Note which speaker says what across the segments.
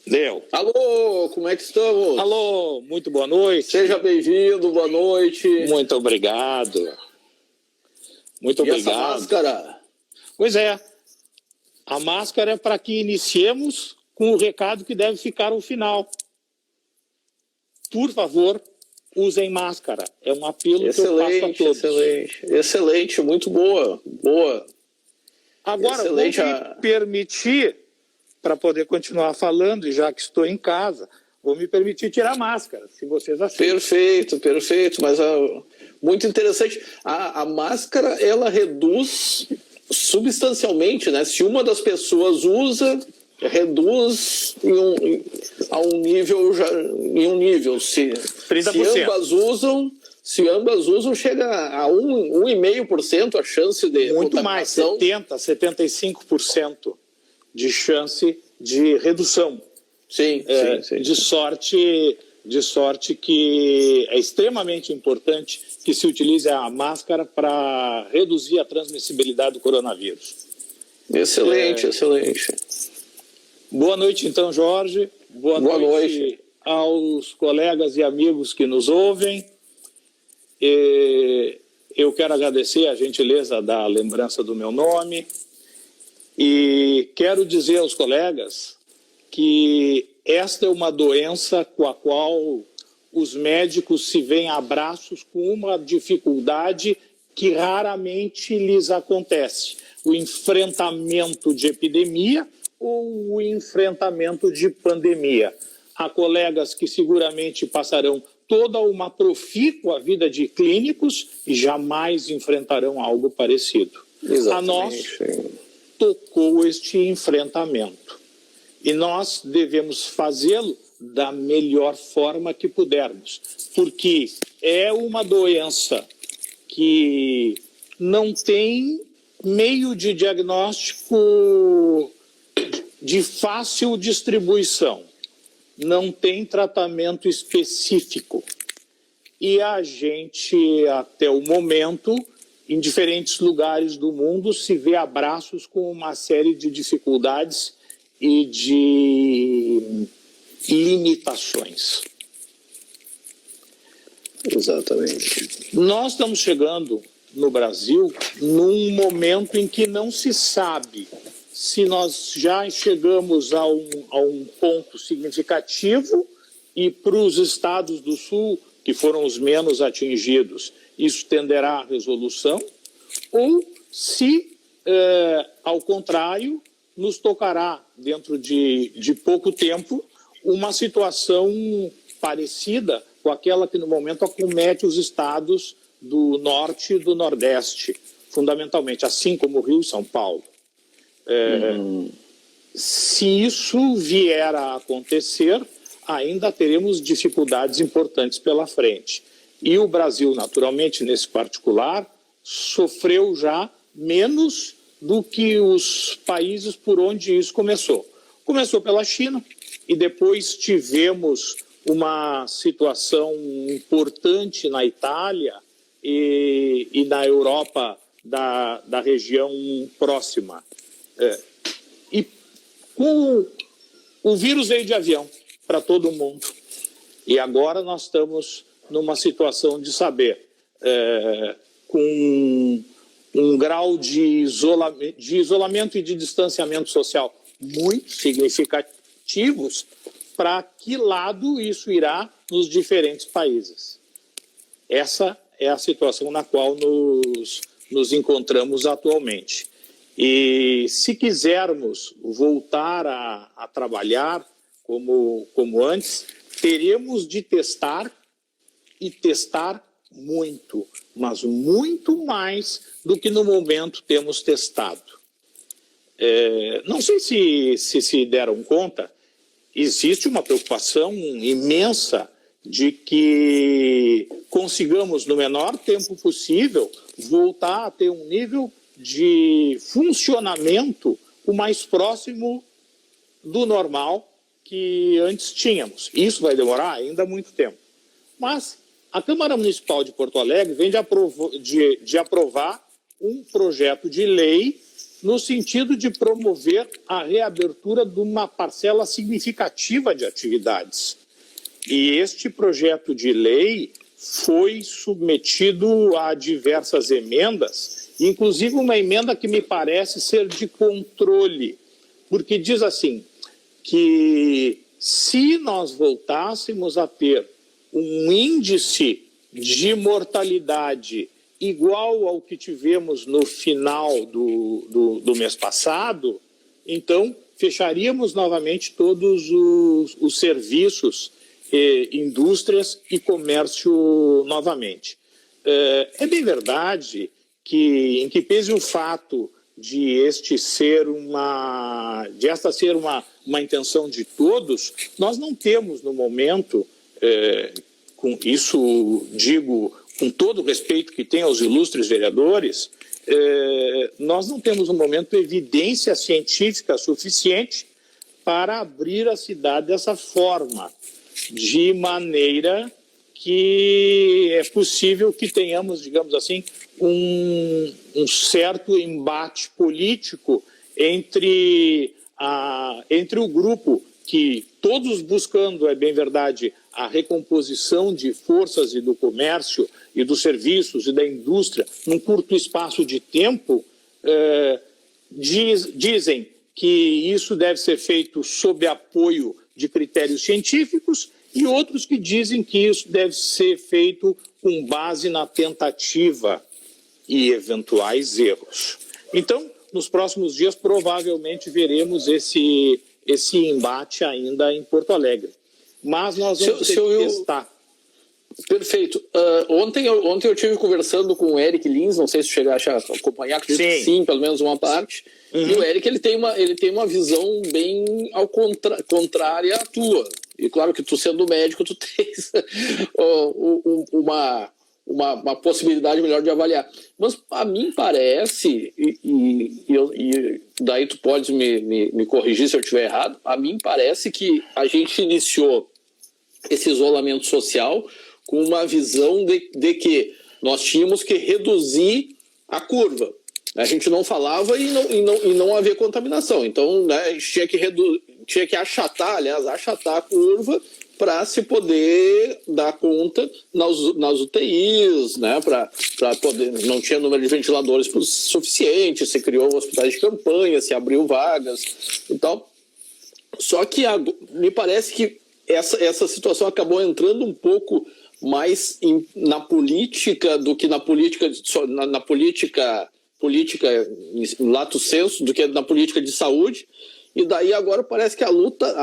Speaker 1: Deu.
Speaker 2: Alô, como é que estamos?
Speaker 1: Alô, muito boa noite.
Speaker 2: Seja bem-vindo, boa noite.
Speaker 1: Muito obrigado. Muito obrigado.
Speaker 2: Essa máscara?
Speaker 1: Pois é, a máscara é para que iniciemos com o recado que deve ficar ao final. Por favor, usem máscara. É um apelo que eu faço a todos.
Speaker 2: Excelente, muito boa.
Speaker 1: Agora, excelente. Vou me permitir, para poder continuar falando, e já que estou em casa, vou me permitir tirar a máscara, se vocês aceitam.
Speaker 2: Perfeito, mas muito interessante. A máscara, ela reduz substancialmente, né? Se uma das pessoas usa, reduz em um nível. Se ambas usam, chega a 1,5% a chance de
Speaker 1: muito mais, 75% de chance de redução.
Speaker 2: Sim.
Speaker 1: De sorte que é extremamente importante que se utilize a máscara para reduzir a transmissibilidade do coronavírus.
Speaker 2: Excelente.
Speaker 1: Boa noite, então, Jorge. Boa noite aos colegas e amigos que nos ouvem. Eu quero agradecer a gentileza da lembrança do meu nome e quero dizer aos colegas que esta é uma doença com a qual os médicos se veem a braços com uma dificuldade que raramente lhes acontece: o enfrentamento de epidemia ou o enfrentamento de pandemia. Há colegas que seguramente passarão toda uma profícua vida de clínicos e jamais enfrentarão algo parecido.
Speaker 2: Exatamente.
Speaker 1: A nós tocou este enfrentamento e nós devemos fazê-lo da melhor forma que pudermos, porque é uma doença que não tem meio de diagnóstico de fácil distribuição, não tem tratamento específico. E a gente, até o momento, em diferentes lugares do mundo, se vê a braços com uma série de dificuldades e de limitações.
Speaker 2: Exatamente.
Speaker 1: Nós estamos chegando no Brasil num momento em que não se sabe se nós já chegamos a um ponto significativo e para os estados do Sul, que foram os menos atingidos, isso tenderá à resolução, ou se, ao contrário, nos tocará, dentro de pouco tempo, uma situação parecida com aquela que no momento acomete os estados do Norte e do Nordeste, fundamentalmente, assim como o Rio e São Paulo. Se isso vier a acontecer, ainda teremos dificuldades importantes pela frente. E o Brasil, naturalmente, nesse particular, sofreu já menos do que os países por onde isso começou. Começou pela China e depois tivemos uma situação importante na Itália e na Europa da região próxima. E o vírus veio de avião para todo mundo. E agora nós estamos numa situação de saber, com um grau de isolamento e de distanciamento social muito significativos, para que lado isso irá nos diferentes países. Essa é a situação na qual nos encontramos atualmente. E se quisermos voltar a trabalhar como antes, teremos de testar e testar muito, mas muito mais do que no momento temos testado. Não sei se deram conta, existe uma preocupação imensa de que consigamos, no menor tempo possível, voltar a ter um nível de funcionamento o mais próximo do normal que antes tínhamos. Isso vai demorar ainda muito tempo. Mas a Câmara Municipal de Porto Alegre vem de aprovar um projeto de lei no sentido de promover a reabertura de uma parcela significativa de atividades. E este projeto de lei foi submetido a diversas emendas, inclusive uma emenda que me parece ser de controle, porque diz assim, que se nós voltássemos a ter um índice de mortalidade igual ao que tivemos no final do mês passado, então fecharíamos novamente todos os serviços, indústrias e comércio novamente. É bem verdade que, em que pese o fato de esta ser uma intenção de todos, nós não temos no momento, com isso digo com todo o respeito que tem aos ilustres vereadores, nós não temos no momento evidência científica suficiente para abrir a cidade dessa forma, de maneira que é possível que tenhamos, digamos assim, um certo embate político entre o grupo que, todos buscando, é bem verdade, a recomposição de forças e do comércio e dos serviços e da indústria num curto espaço de tempo, dizem que isso deve ser feito sob apoio de critérios científicos, e outros que dizem que isso deve ser feito com base na tentativa e eventuais erros. Então, nos próximos dias, provavelmente veremos esse embate ainda em Porto Alegre. Mas nós vamos ter que testar.
Speaker 2: Perfeito. Ontem eu estive conversando com o Eric Lins, não sei se chegaste a acompanhar, acredito que sim, pelo menos uma parte. Uhum. E o Eric ele tem uma visão bem contrária à tua. E claro que tu sendo médico, tu tens uma possibilidade melhor de avaliar. Mas a mim parece, e daí tu pode me corrigir se eu estiver errado, a mim parece que a gente iniciou esse isolamento social com uma visão de que nós tínhamos que reduzir a curva. A gente não falava e não havia contaminação. Então, né, a gente tinha que achatar a curva para se poder dar conta nas UTIs, né, para poder, não tinha número de ventiladores suficiente, se criou hospitais de campanha, se abriu vagas e tal. Só que me parece que essa situação acabou entrando um pouco mais na política do que na política lato sensu, do que na política de saúde. E daí agora parece que a luta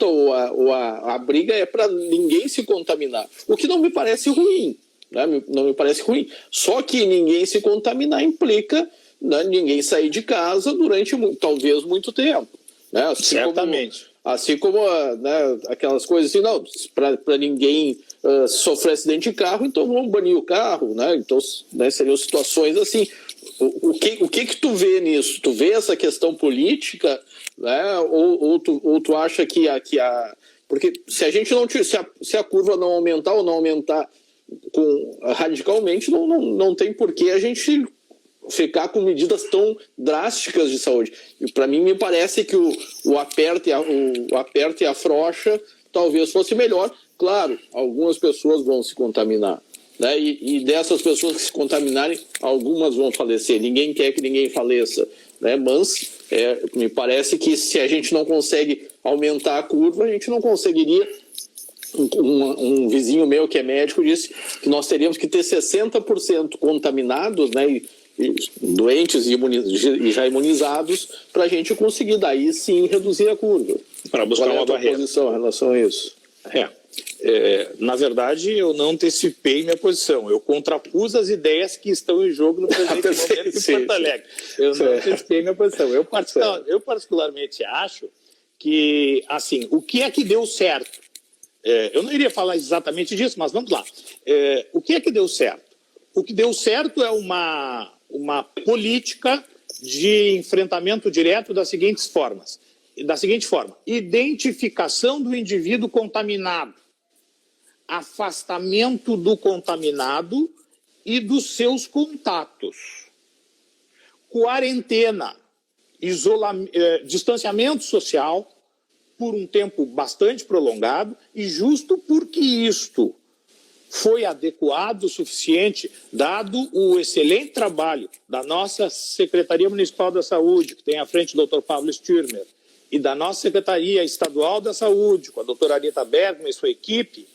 Speaker 2: ou a briga é para ninguém se contaminar. O que não me parece ruim, né? Não me parece ruim. Só que ninguém se contaminar implica, né, ninguém sair de casa durante talvez muito tempo. Né?
Speaker 1: Certamente.
Speaker 2: Assim como né, aquelas coisas assim, não, para ninguém sofrer acidente de carro, então vamos banir o carro, né? Então, né, seriam situações assim. O que tu vê nisso? Tu vê essa questão política, né? Ou tu acha que porque se a gente não se a curva não aumentar ou não aumentar radicalmente, não tem por que a gente ficar com medidas tão drásticas de saúde. E para mim me parece que o aperta e a frouxa talvez fosse melhor. Claro, algumas pessoas vão se contaminar, né? E dessas pessoas que se contaminarem, algumas vão falecer. Ninguém quer que ninguém faleça, né? Mas me parece que se a gente não consegue aumentar a curva, a gente não conseguiria. Um vizinho meu que é médico disse que nós teríamos que ter 60% contaminados, né? E doentes e já imunizados para a gente conseguir daí sim reduzir a curva.
Speaker 1: Para buscar uma barreira.
Speaker 2: Posição em relação a isso?
Speaker 1: Na verdade, eu não antecipei minha posição. Eu contrapus as ideias que estão em jogo no presente momento em Porto Alegre. Eu não antecipei minha posição. Eu particularmente acho que, assim, o que é que deu certo? Eu não iria falar exatamente disso, mas vamos lá. O que é que deu certo? O que deu certo é uma política de enfrentamento direto da seguinte forma: identificação do indivíduo contaminado, afastamento do contaminado e dos seus contatos. quarentena, distanciamento social por um tempo bastante prolongado, e justo porque isto foi adequado o suficiente, dado o excelente trabalho da nossa Secretaria Municipal da Saúde, que tem à frente o Dr. Pablo Stürmer, e da nossa Secretaria Estadual da Saúde, com a doutora Arita Bergman e sua equipe,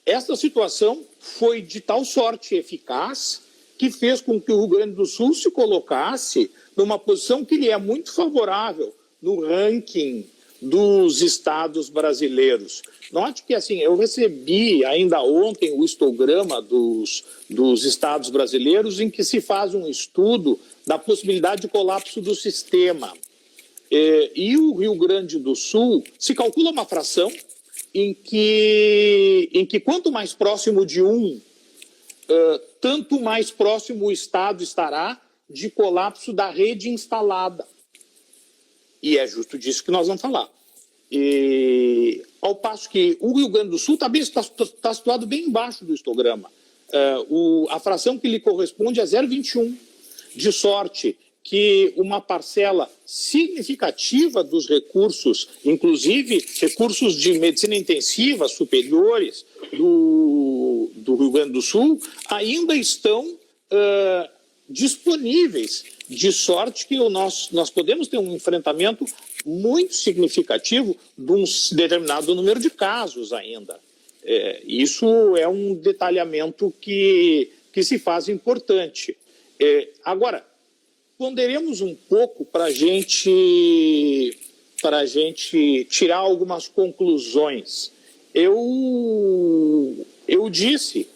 Speaker 1: esta situação foi de tal sorte eficaz que fez com que o Rio Grande do Sul se colocasse numa posição que lhe é muito favorável no ranking dos estados brasileiros. Note que, assim, eu recebi ainda ontem o histograma dos estados brasileiros, em que se faz um estudo da possibilidade de colapso do sistema. E o Rio Grande do Sul se calcula uma fração em que quanto mais próximo de tanto mais próximo o estado estará de colapso da rede instalada. E é justo disso que nós vamos falar. Ao passo que o Rio Grande do Sul está situado bem embaixo do histograma. A fração que lhe corresponde é 0,21, de sorte que uma parcela significativa dos recursos, inclusive recursos de medicina intensiva superiores do Rio Grande do Sul, ainda estão disponíveis, de sorte que nós podemos ter um enfrentamento muito significativo de um determinado número de casos ainda. Isso é um detalhamento que se faz importante. Agora, ponderemos um pouco para a gente tirar algumas conclusões. Eu disse,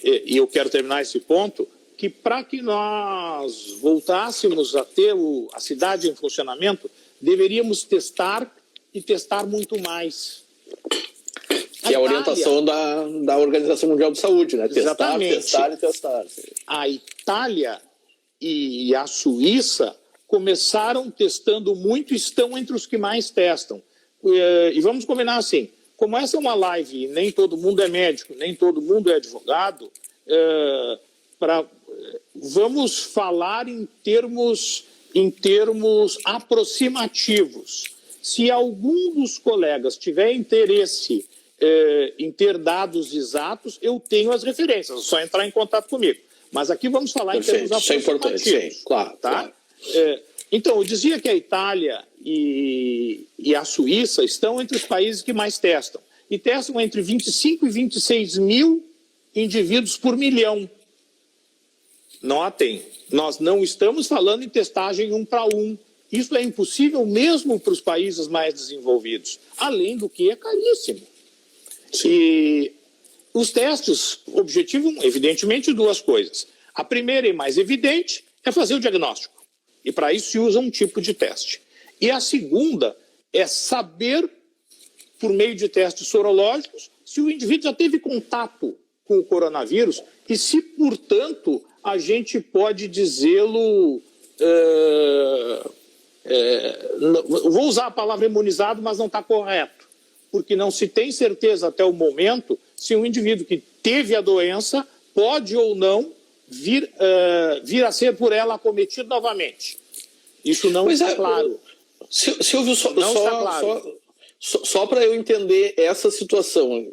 Speaker 1: e eu quero terminar esse ponto, que para que nós voltássemos a ter a cidade em funcionamento, deveríamos testar e testar muito mais.
Speaker 2: Que é a orientação da Organização Mundial de Saúde, né? Testar,
Speaker 1: exatamente.
Speaker 2: testar e testar.
Speaker 1: A Itália e a Suíça começaram testando muito e estão entre os que mais testam. E vamos combinar assim, como essa é uma live e nem todo mundo é médico, nem todo mundo é advogado, vamos falar em termos aproximativos. Se algum dos colegas tiver interesse em ter dados exatos, eu tenho as referências, é só entrar em contato comigo. Mas aqui vamos falar
Speaker 2: perfeito,
Speaker 1: em termos aproximativos.
Speaker 2: Isso é importante, sim, claro.
Speaker 1: Tá?
Speaker 2: Claro.
Speaker 1: Então, eu dizia que a Itália e a Suíça estão entre os países que mais testam. E testam entre 25 e 26 mil indivíduos por milhão. Notem, nós não estamos falando em testagem 1 para 1. Isso é impossível mesmo para os países mais desenvolvidos. Além do que é caríssimo. E os testes objetivam, evidentemente, duas coisas. A primeira e mais evidente é fazer o diagnóstico. E para isso se usa um tipo de teste. E a segunda é saber, por meio de testes sorológicos, se o indivíduo já teve contato com o coronavírus e se, portanto, a gente pode dizê-lo... vou usar a palavra imunizado, mas não está correto. Porque não se tem certeza até o momento se um indivíduo que teve a doença pode ou não vir a ser por ela acometido novamente. Isso não está claro.
Speaker 2: Silvio, só para eu entender essa situação,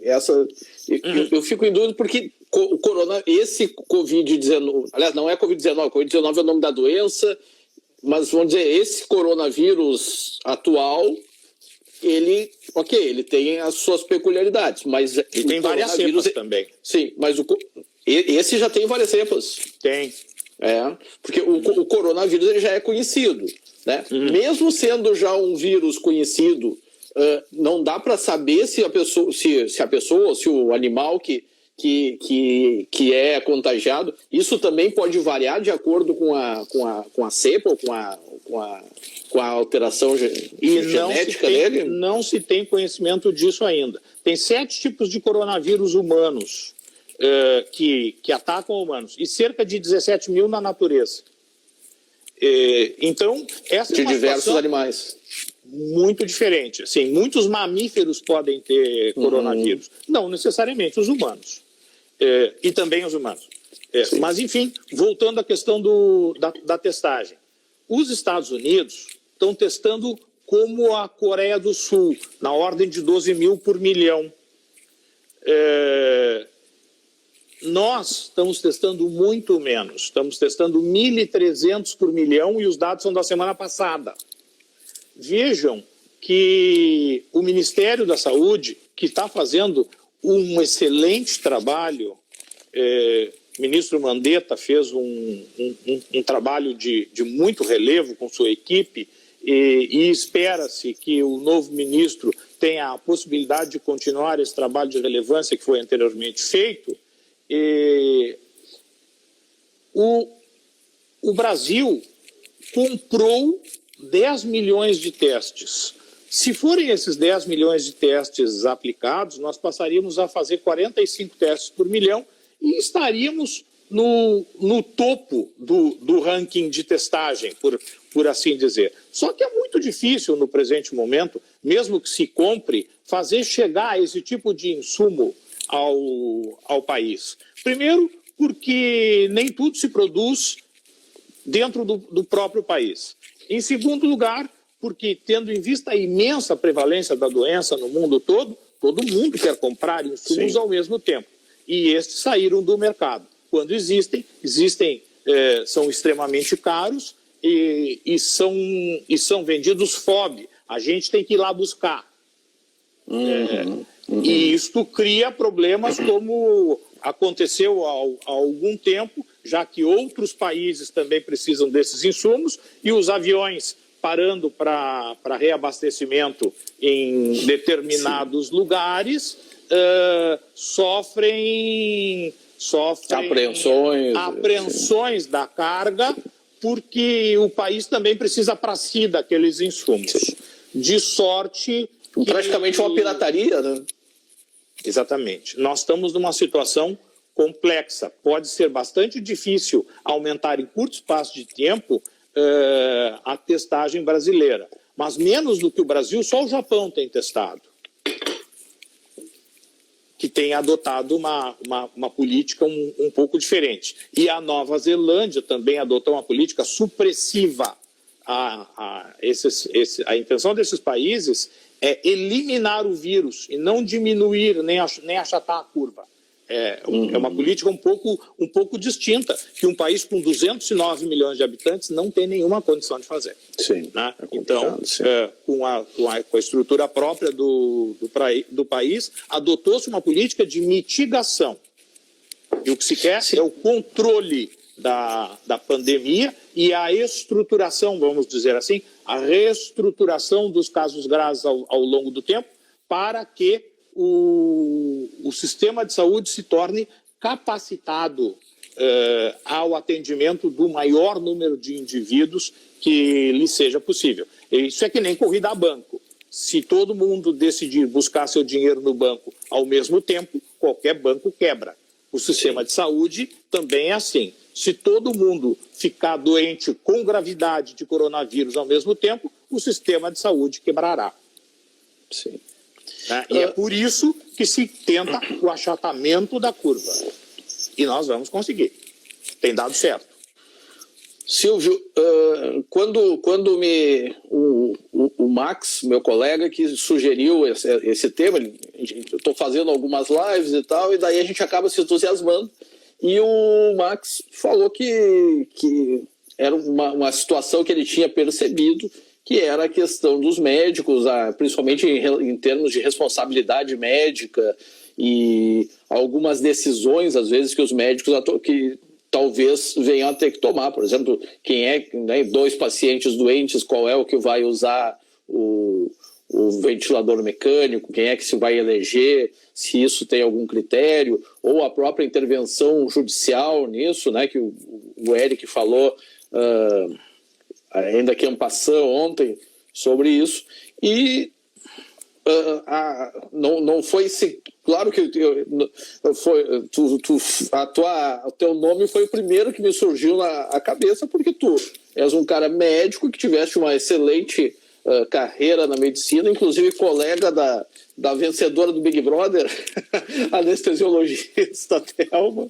Speaker 2: eu fico em dúvida porque esse Covid-19, aliás, não é Covid-19, Covid-19 é o nome da doença, mas vamos dizer, esse coronavírus atual, ele tem as suas peculiaridades, mas
Speaker 1: e tem várias cepas também.
Speaker 2: Sim, mas esse já tem várias cepas.
Speaker 1: Tem.
Speaker 2: Porque o coronavírus ele já é conhecido, né? Mesmo sendo já um vírus conhecido, não dá para saber se a pessoa, se o animal que é contagiado, isso também pode variar de acordo com a cepa ou com a alteração genética dele?
Speaker 1: Não se tem conhecimento disso ainda. Tem 7 tipos de coronavírus humanos que atacam humanos e cerca de 17 mil na natureza. Então, essa
Speaker 2: de diversos animais.
Speaker 1: Muito diferente. Assim, muitos mamíferos podem ter coronavírus. Não necessariamente os humanos. E também os humanos. Mas, enfim, voltando à questão da testagem. Os Estados Unidos estão testando como a Coreia do Sul, na ordem de 12 mil por milhão. Nós estamos testando muito menos. Estamos testando 1.300 por milhão e os dados são da semana passada. Vejam que o Ministério da Saúde, que está fazendo um excelente trabalho, o ministro Mandetta fez um trabalho de muito relevo com sua equipe e espera-se que o novo ministro tenha a possibilidade de continuar esse trabalho de relevância que foi anteriormente feito. O Brasil comprou 10 milhões de testes. Se forem esses 10 milhões de testes aplicados, nós passaríamos a fazer 45 testes por milhão e estaríamos no topo do ranking de testagem, por assim dizer. Só que é muito difícil, no presente momento, mesmo que se compre, fazer chegar esse tipo de insumo ao país. Primeiro, porque nem tudo se produz dentro do próprio país. Em segundo lugar, porque, tendo em vista a imensa prevalência da doença no mundo todo mundo quer comprar insumos ao mesmo tempo. E estes saíram do mercado. Quando existem são extremamente caros e são vendidos FOB. A gente tem que ir lá buscar. E isto cria problemas como aconteceu há algum tempo, já que outros países também precisam desses insumos e os aviões parando para reabastecimento em determinados lugares sofrem apreensões da carga, porque o país também precisa para si daqueles insumos. De sorte que...
Speaker 2: Praticamente uma pirataria, né?
Speaker 1: Exatamente. Nós estamos numa situação complexa. Pode ser bastante difícil aumentar em curto espaço de tempo a testagem brasileira. Mas menos do que o Brasil, só o Japão tem testado, que tem adotado uma política um pouco diferente. E a Nova Zelândia também adotou uma política supressiva. A intenção desses países é eliminar o vírus e não diminuir, nem achatar a curva. É uma política um pouco distinta, que um país com 209 milhões de habitantes não tem nenhuma condição de fazer.
Speaker 2: Sim,
Speaker 1: né? Então, com a estrutura própria do país, adotou-se uma política de mitigação. E o que se quer é o controle da pandemia e a estruturação, vamos dizer assim, a reestruturação dos casos graves ao longo do tempo, para que o sistema de saúde se torne capacitado ao atendimento do maior número de indivíduos que lhe seja possível. Isso é que nem corrida a banco. Se todo mundo decidir buscar seu dinheiro no banco ao mesmo tempo, qualquer banco quebra. O sistema de saúde também é assim. Se todo mundo ficar doente com gravidade de coronavírus ao mesmo tempo, o sistema de saúde quebrará.
Speaker 2: Sim.
Speaker 1: E é por isso que se tenta o achatamento da curva. E nós vamos conseguir. Tem dado certo.
Speaker 2: Silvio, quando o Max, meu colega, que sugeriu esse tema, eu estou fazendo algumas lives e tal, e daí a gente acaba se entusiasmando, e o Max falou que era uma situação que ele tinha percebido, que era a questão dos médicos, principalmente em termos de responsabilidade médica e algumas decisões, às vezes, que os médicos que talvez venham a ter que tomar. Por exemplo, quem é, né, 2 pacientes doentes, qual é o que vai usar o ventilador mecânico, quem é que se vai eleger, se isso tem algum critério, ou a própria intervenção judicial nisso, né, que o Eric falou ainda aqui em passant ontem sobre isso, e não foi claro que o teu nome foi o primeiro que me surgiu na cabeça, porque tu és um cara médico que tiveste uma excelente carreira na medicina, inclusive colega da vencedora do Big Brother, anestesiologista Thelma,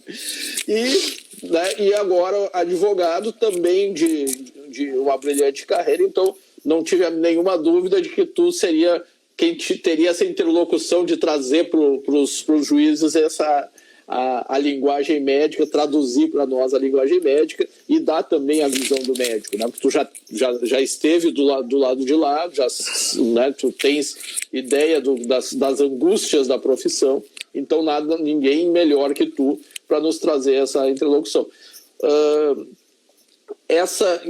Speaker 2: e né, e agora advogado também de uma brilhante carreira, então não tive nenhuma dúvida de que tu seria quem teria essa interlocução de trazer para os juízes a linguagem médica, traduzir para nós a linguagem médica e dar também a visão do médico, né? Porque tu já esteve do lado de lá, né, tu tens ideia das angústias da profissão, então ninguém melhor que tu para nos trazer essa interlocução. Essa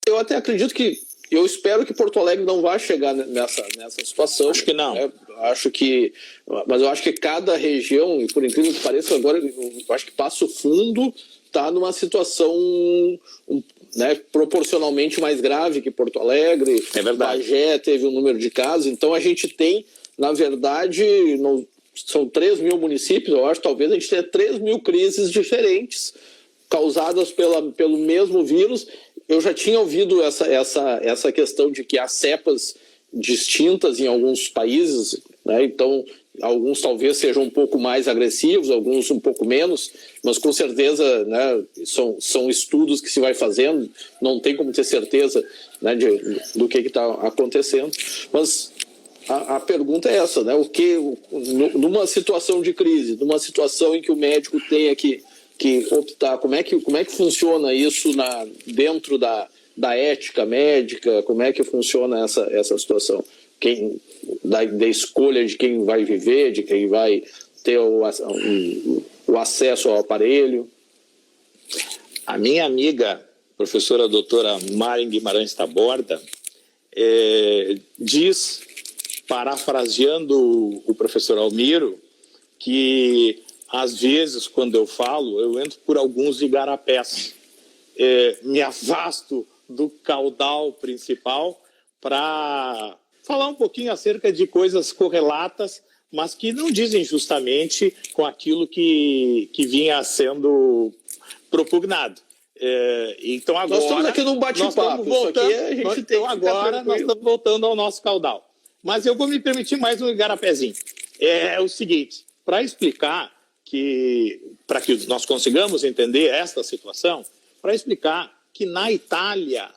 Speaker 2: eu até acredito eu espero que Porto Alegre não vá chegar nessa situação.
Speaker 1: Acho que não.
Speaker 2: Né? Mas eu acho que cada região, e por incrível que pareça, agora eu acho que Passo Fundo está numa situação, né, proporcionalmente mais grave que Porto Alegre.
Speaker 1: É verdade.
Speaker 2: Bagé teve um número de casos. Então a gente tem, na verdade, são 3 mil municípios, eu acho, talvez a gente tenha 3 mil crises diferentes causadas pelo mesmo vírus. Eu já tinha ouvido essa questão de que há cepas distintas em alguns países, né? Então alguns talvez sejam um pouco mais agressivos, alguns um pouco menos, mas com certeza, né, são estudos que se vai fazendo, não tem como ter certeza, né, do que está acontecendo. Mas a pergunta é essa, né? Numa situação de crise, numa situação em que o médico tenha que optar, como é que funciona isso dentro da ética médica, como é que funciona essa situação? Da escolha de quem vai viver, de quem vai ter o acesso ao aparelho?
Speaker 1: A minha amiga, professora doutora Maren Guimarães Taborda, diz, parafraseando o professor Almiro, que às vezes, quando eu falo, eu entro por alguns igarapés. Me afasto do caudal principal para falar um pouquinho acerca de coisas correlatas, mas que não dizem justamente com aquilo que vinha sendo propugnado. Então agora
Speaker 2: nós estamos aqui num bate-papo.
Speaker 1: Nós estamos voltando ao nosso caudal. Mas eu vou me permitir mais um igarapézinho. É o seguinte, para explicar para que nós consigamos entender esta situação, para explicar que na Itália,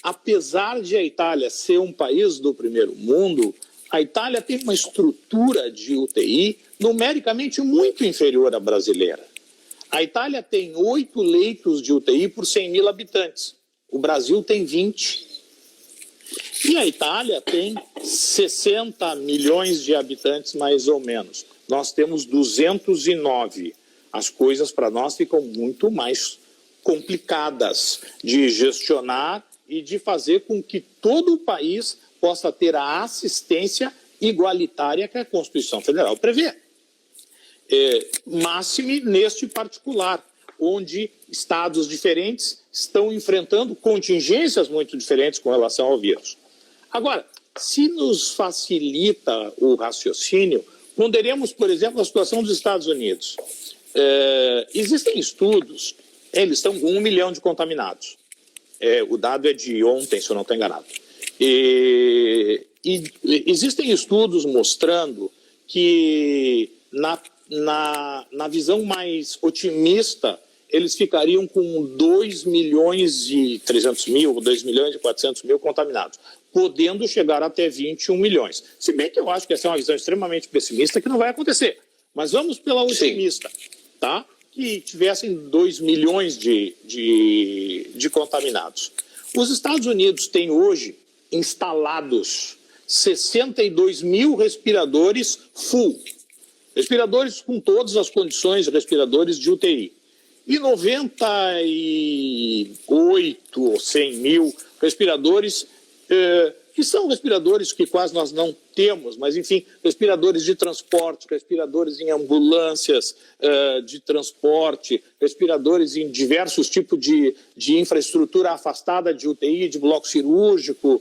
Speaker 1: apesar de a Itália ser um país do primeiro mundo, a Itália tem uma estrutura de UTI numericamente muito inferior à brasileira. A Itália tem 8 leitos de UTI por 100 mil habitantes. O Brasil tem 20. E a Itália tem 60 milhões de habitantes, mais ou menos. Nós temos 209. As coisas para nós ficam muito mais complicadas de gestionar e de fazer com que todo o país possa ter a assistência igualitária que a Constituição Federal prevê. Máxime neste particular, onde estados diferentes estão enfrentando contingências muito diferentes com relação ao vírus. Agora, se nos facilita o raciocínio, ponderemos, por exemplo, a situação dos Estados Unidos. Existem estudos, eles estão com 1 milhão de contaminados. O dado é de ontem, se eu não estou enganado. E existem estudos mostrando que, na visão mais otimista, eles ficariam com 2 milhões e 300 mil, 2 milhões e 400 mil contaminados, podendo chegar até 21 milhões. Se bem que eu acho que essa é uma visão extremamente pessimista, que não vai acontecer. Mas vamos pela otimista, tá? Que tivessem 2 milhões de contaminados. Os Estados Unidos têm hoje instalados 62 mil respiradores full. Respiradores com todas as condições de respiradores de UTI. E 98 ou 100 mil respiradores, que são respiradores que quase nós não temos, mas enfim, respiradores de transporte, respiradores em ambulâncias de transporte, respiradores em diversos tipos de infraestrutura afastada de UTI, de bloco cirúrgico.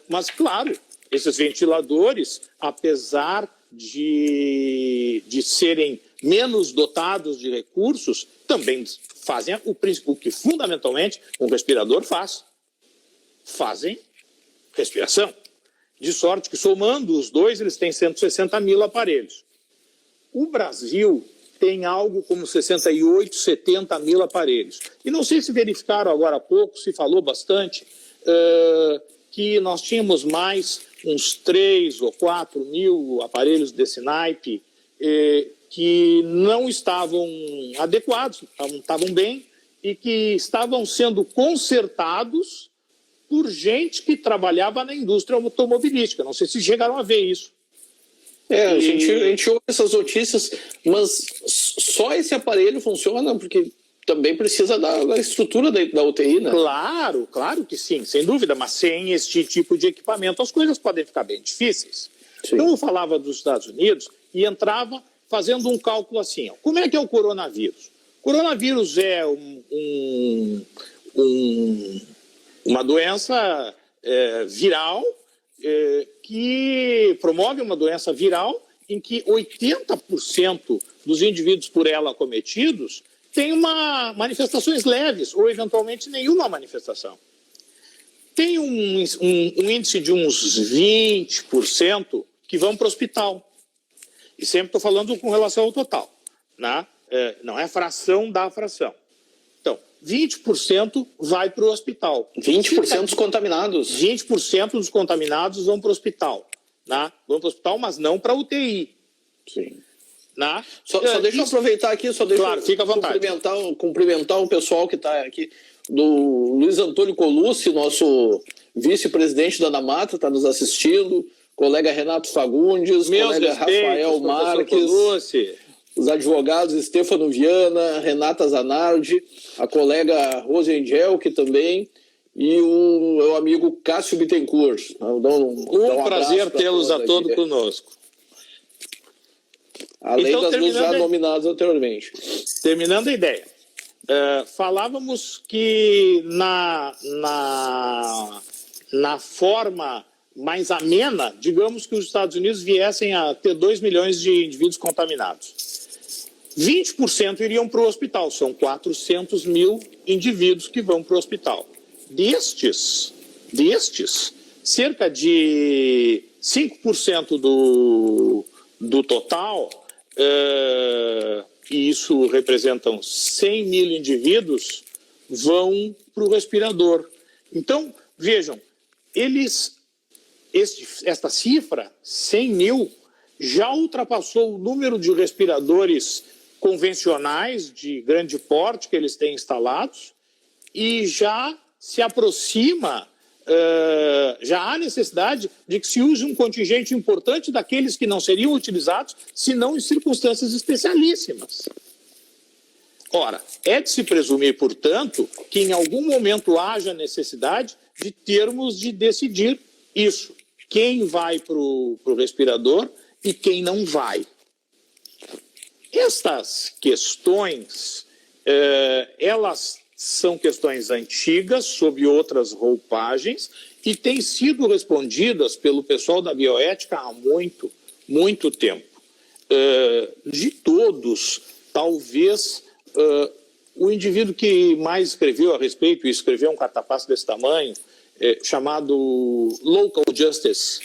Speaker 1: Mas, claro, esses ventiladores, apesar de serem menos dotados de recursos, também fazem o que fundamentalmente um respirador faz. Fazem respiração. De sorte que, somando os dois, eles têm 160 mil aparelhos. o Brasil tem algo como 68, 70 mil aparelhos. E não sei se verificaram agora há pouco, se falou bastante, que nós tínhamos mais uns 3 ou 4 mil aparelhos desse naipe que não estavam adequados, não estavam bem, e que estavam sendo consertados por gente que trabalhava na indústria automobilística. Não sei se chegaram a ver isso.
Speaker 2: A gente ouve essas notícias, mas só esse aparelho funciona porque também precisa da estrutura da UTI, né?
Speaker 1: Claro que sim, sem dúvida, mas sem este tipo de equipamento as coisas podem ficar bem difíceis. Sim. Então eu falava dos Estados Unidos e entrava fazendo um cálculo assim, ó, como é que é o coronavírus? O coronavírus é uma doença viral que promove uma doença viral em que 80% dos indivíduos por ela acometidos têm manifestações leves ou eventualmente nenhuma manifestação. Tem um índice de uns 20% que vão para o hospital. E sempre estou falando com relação ao total, né? Não é fração da fração. Então, 20% vai para o hospital.
Speaker 2: 20% dos contaminados?
Speaker 1: 20% dos contaminados vão para o hospital. Né? Vão para o hospital, mas não para a UTI.
Speaker 2: Sim.
Speaker 1: Né?
Speaker 2: Só deixa eu aproveitar aqui,
Speaker 1: claro, fica à vontade.
Speaker 2: Cumprimentar o pessoal que está aqui, do Luiz Antônio Colucci, nosso vice-presidente da Anamata, está nos assistindo, colega Renato Fagundes, colega Rafael Marques, os advogados Stefano Viana, Renata Zanardi, a colega Rose Angel, que também, e o meu amigo Cássio Bittencourt.
Speaker 1: Um prazer tê-los a todos conosco.
Speaker 2: Além das duas já nominadas anteriormente.
Speaker 1: Terminando a ideia. Falávamos que na forma mais amena, digamos que os Estados Unidos viessem a ter 2 milhões de indivíduos contaminados. 20% iriam para o hospital, são 400 mil indivíduos que vão para o hospital. Destes, cerca de 5% do total, e isso representam 100 mil indivíduos, vão para o respirador. Então, vejam, esta cifra, 100 mil, já ultrapassou o número de respiradores convencionais de grande porte que eles têm instalados e já se aproxima, já há necessidade de que se use um contingente importante daqueles que não seriam utilizados, senão em circunstâncias especialíssimas. Ora, é de se presumir, portanto, que em algum momento haja necessidade de termos de decidir isso. Quem vai para o respirador e quem não vai. Estas questões, elas são questões antigas, sob outras roupagens, e têm sido respondidas pelo pessoal da bioética há muito, muito tempo. De todos, talvez o indivíduo que mais escreveu a respeito, e escreveu um cartapacio desse tamanho, chamado Local Justice,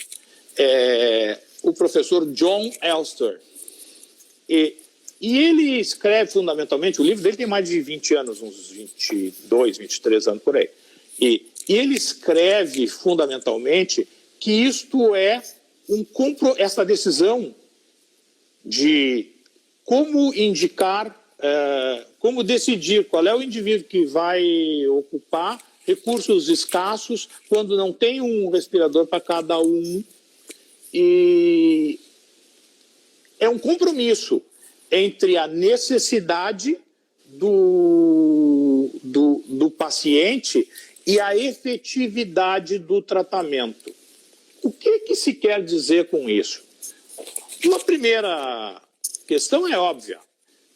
Speaker 1: o professor John Elster. E ele escreve fundamentalmente, o livro dele tem mais de 20 anos, uns 22, 23 anos por aí. E ele escreve fundamentalmente que isto é essa decisão de como indicar, como decidir qual é o indivíduo que vai ocupar recursos escassos quando não tem um respirador para cada um. E é um compromisso entre a necessidade do paciente e a efetividade do tratamento. O que se quer dizer com isso? Uma primeira questão é óbvia,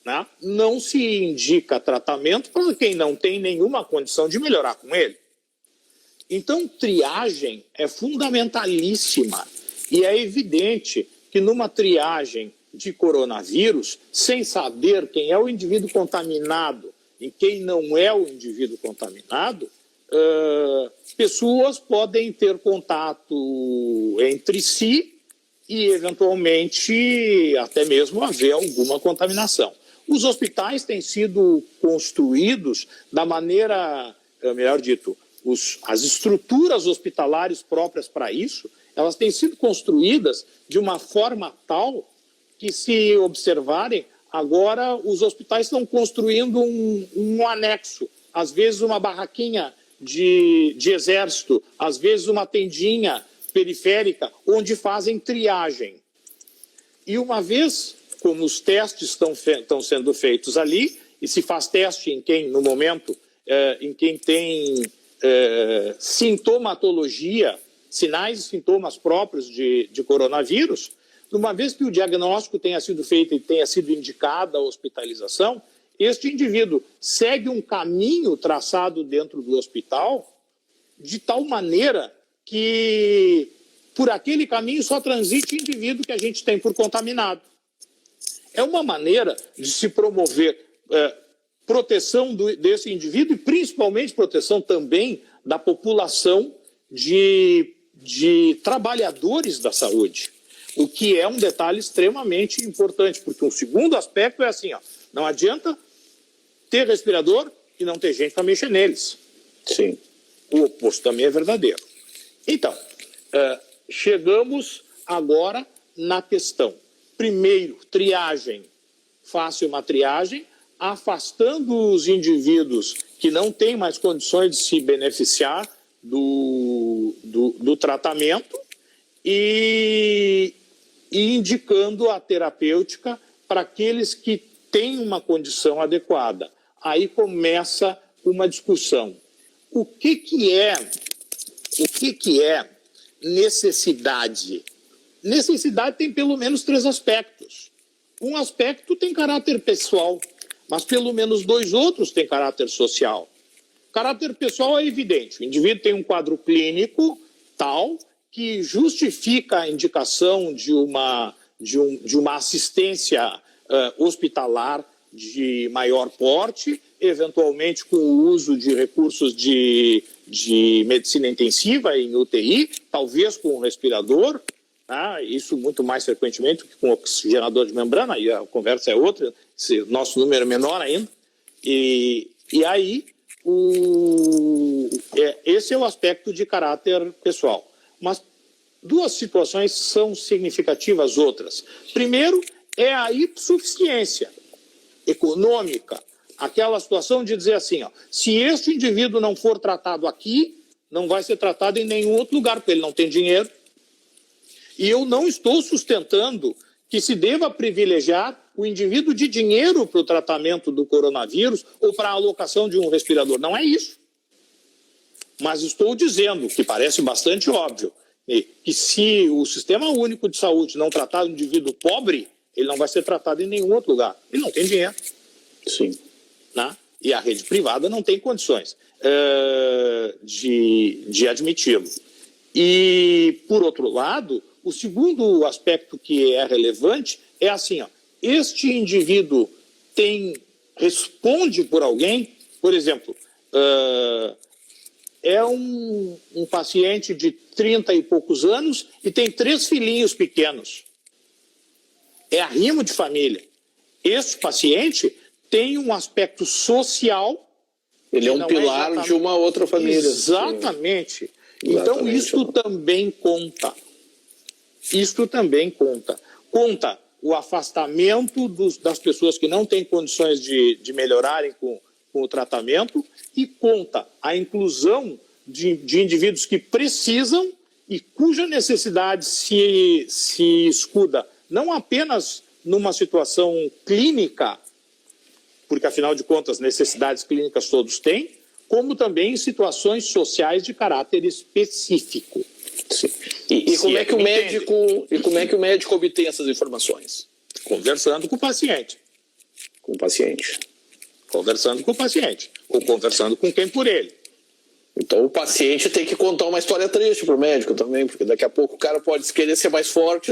Speaker 1: né? Não se indica tratamento para quem não tem nenhuma condição de melhorar com ele. Então, triagem é fundamentalíssima e é evidente que numa triagem de coronavírus, sem saber quem é o indivíduo contaminado e quem não é o indivíduo contaminado, pessoas podem ter contato entre si e, eventualmente, até mesmo haver alguma contaminação. Os hospitais têm sido construídos da maneira, melhor dito, as estruturas hospitalares próprias para isso, elas têm sido construídas de uma forma tal que, se observarem, agora os hospitais estão construindo um anexo, às vezes uma barraquinha de exército, às vezes uma tendinha periférica, onde fazem triagem. E uma vez, como os testes estão sendo feitos ali, e se faz teste em quem, no momento, em quem tem sintomatologia, sinais e sintomas próprios de coronavírus, uma vez que o diagnóstico tenha sido feito e tenha sido indicada a hospitalização, este indivíduo segue um caminho traçado dentro do hospital de tal maneira que por aquele caminho só transite indivíduo que a gente tem por contaminado. É uma maneira de se promover proteção desse indivíduo e principalmente proteção também da população de trabalhadores da saúde, o que é um detalhe extremamente importante, porque o segundo aspecto é assim, não adianta ter respirador e não ter gente para mexer neles.
Speaker 2: Sim.
Speaker 1: O oposto também é verdadeiro. Então, chegamos agora na questão. Primeiro, triagem. Faça uma triagem, afastando os indivíduos que não têm mais condições de se beneficiar do tratamento e indicando a terapêutica para aqueles que têm uma condição adequada. Aí começa uma discussão. O que é necessidade? Necessidade tem pelo menos 3 aspectos. Um aspecto tem caráter pessoal, mas pelo menos 2 outros têm caráter social. Caráter pessoal é evidente. O indivíduo tem um quadro clínico tal que justifica a indicação de uma assistência hospitalar de maior porte, eventualmente com o uso de recursos de medicina intensiva em UTI, talvez com um respirador, isso muito mais frequentemente que com oxigenador de membrana, aí a conversa é outra, nosso número é menor ainda. E aí, esse é o aspecto de caráter pessoal. Mas 2 situações são significativas outras. Primeiro, é a hipossuficiência econômica, aquela situação de dizer assim, se este indivíduo não for tratado aqui, não vai ser tratado em nenhum outro lugar, porque ele não tem dinheiro. E eu não estou sustentando que se deva privilegiar o indivíduo de dinheiro para o tratamento do coronavírus ou para a alocação de um respirador. Não é isso. Mas estou dizendo, que parece bastante óbvio, que se o Sistema Único de Saúde não tratar o indivíduo pobre, ele não vai ser tratado em nenhum outro lugar. Ele não tem dinheiro.
Speaker 2: Sim.
Speaker 1: Né? E a rede privada não tem condições de admiti-lo. E, por outro lado, o segundo aspecto que é relevante é assim, este indivíduo responde por alguém, por exemplo, é um paciente de 30 e poucos anos e tem 3 filhinhos pequenos. É arrimo de família. Este paciente tem um aspecto social.
Speaker 2: Ele é um pilar de uma outra família.
Speaker 1: Exatamente. Então, isso também conta. Isto também conta. Conta o afastamento das pessoas que não têm condições de melhorarem com o tratamento e conta a inclusão de indivíduos que precisam e cuja necessidade se escuda não apenas numa situação clínica, porque, afinal de contas, necessidades clínicas todos têm, como também em situações sociais de caráter específico.
Speaker 2: E como é que o médico obtém essas informações?
Speaker 1: Conversando com o paciente.
Speaker 2: Com o paciente.
Speaker 1: Conversando com o paciente. Ou conversando com quem por ele.
Speaker 2: Então o paciente tem que contar uma história triste para o médico também, porque daqui a pouco o cara pode querer ser mais forte.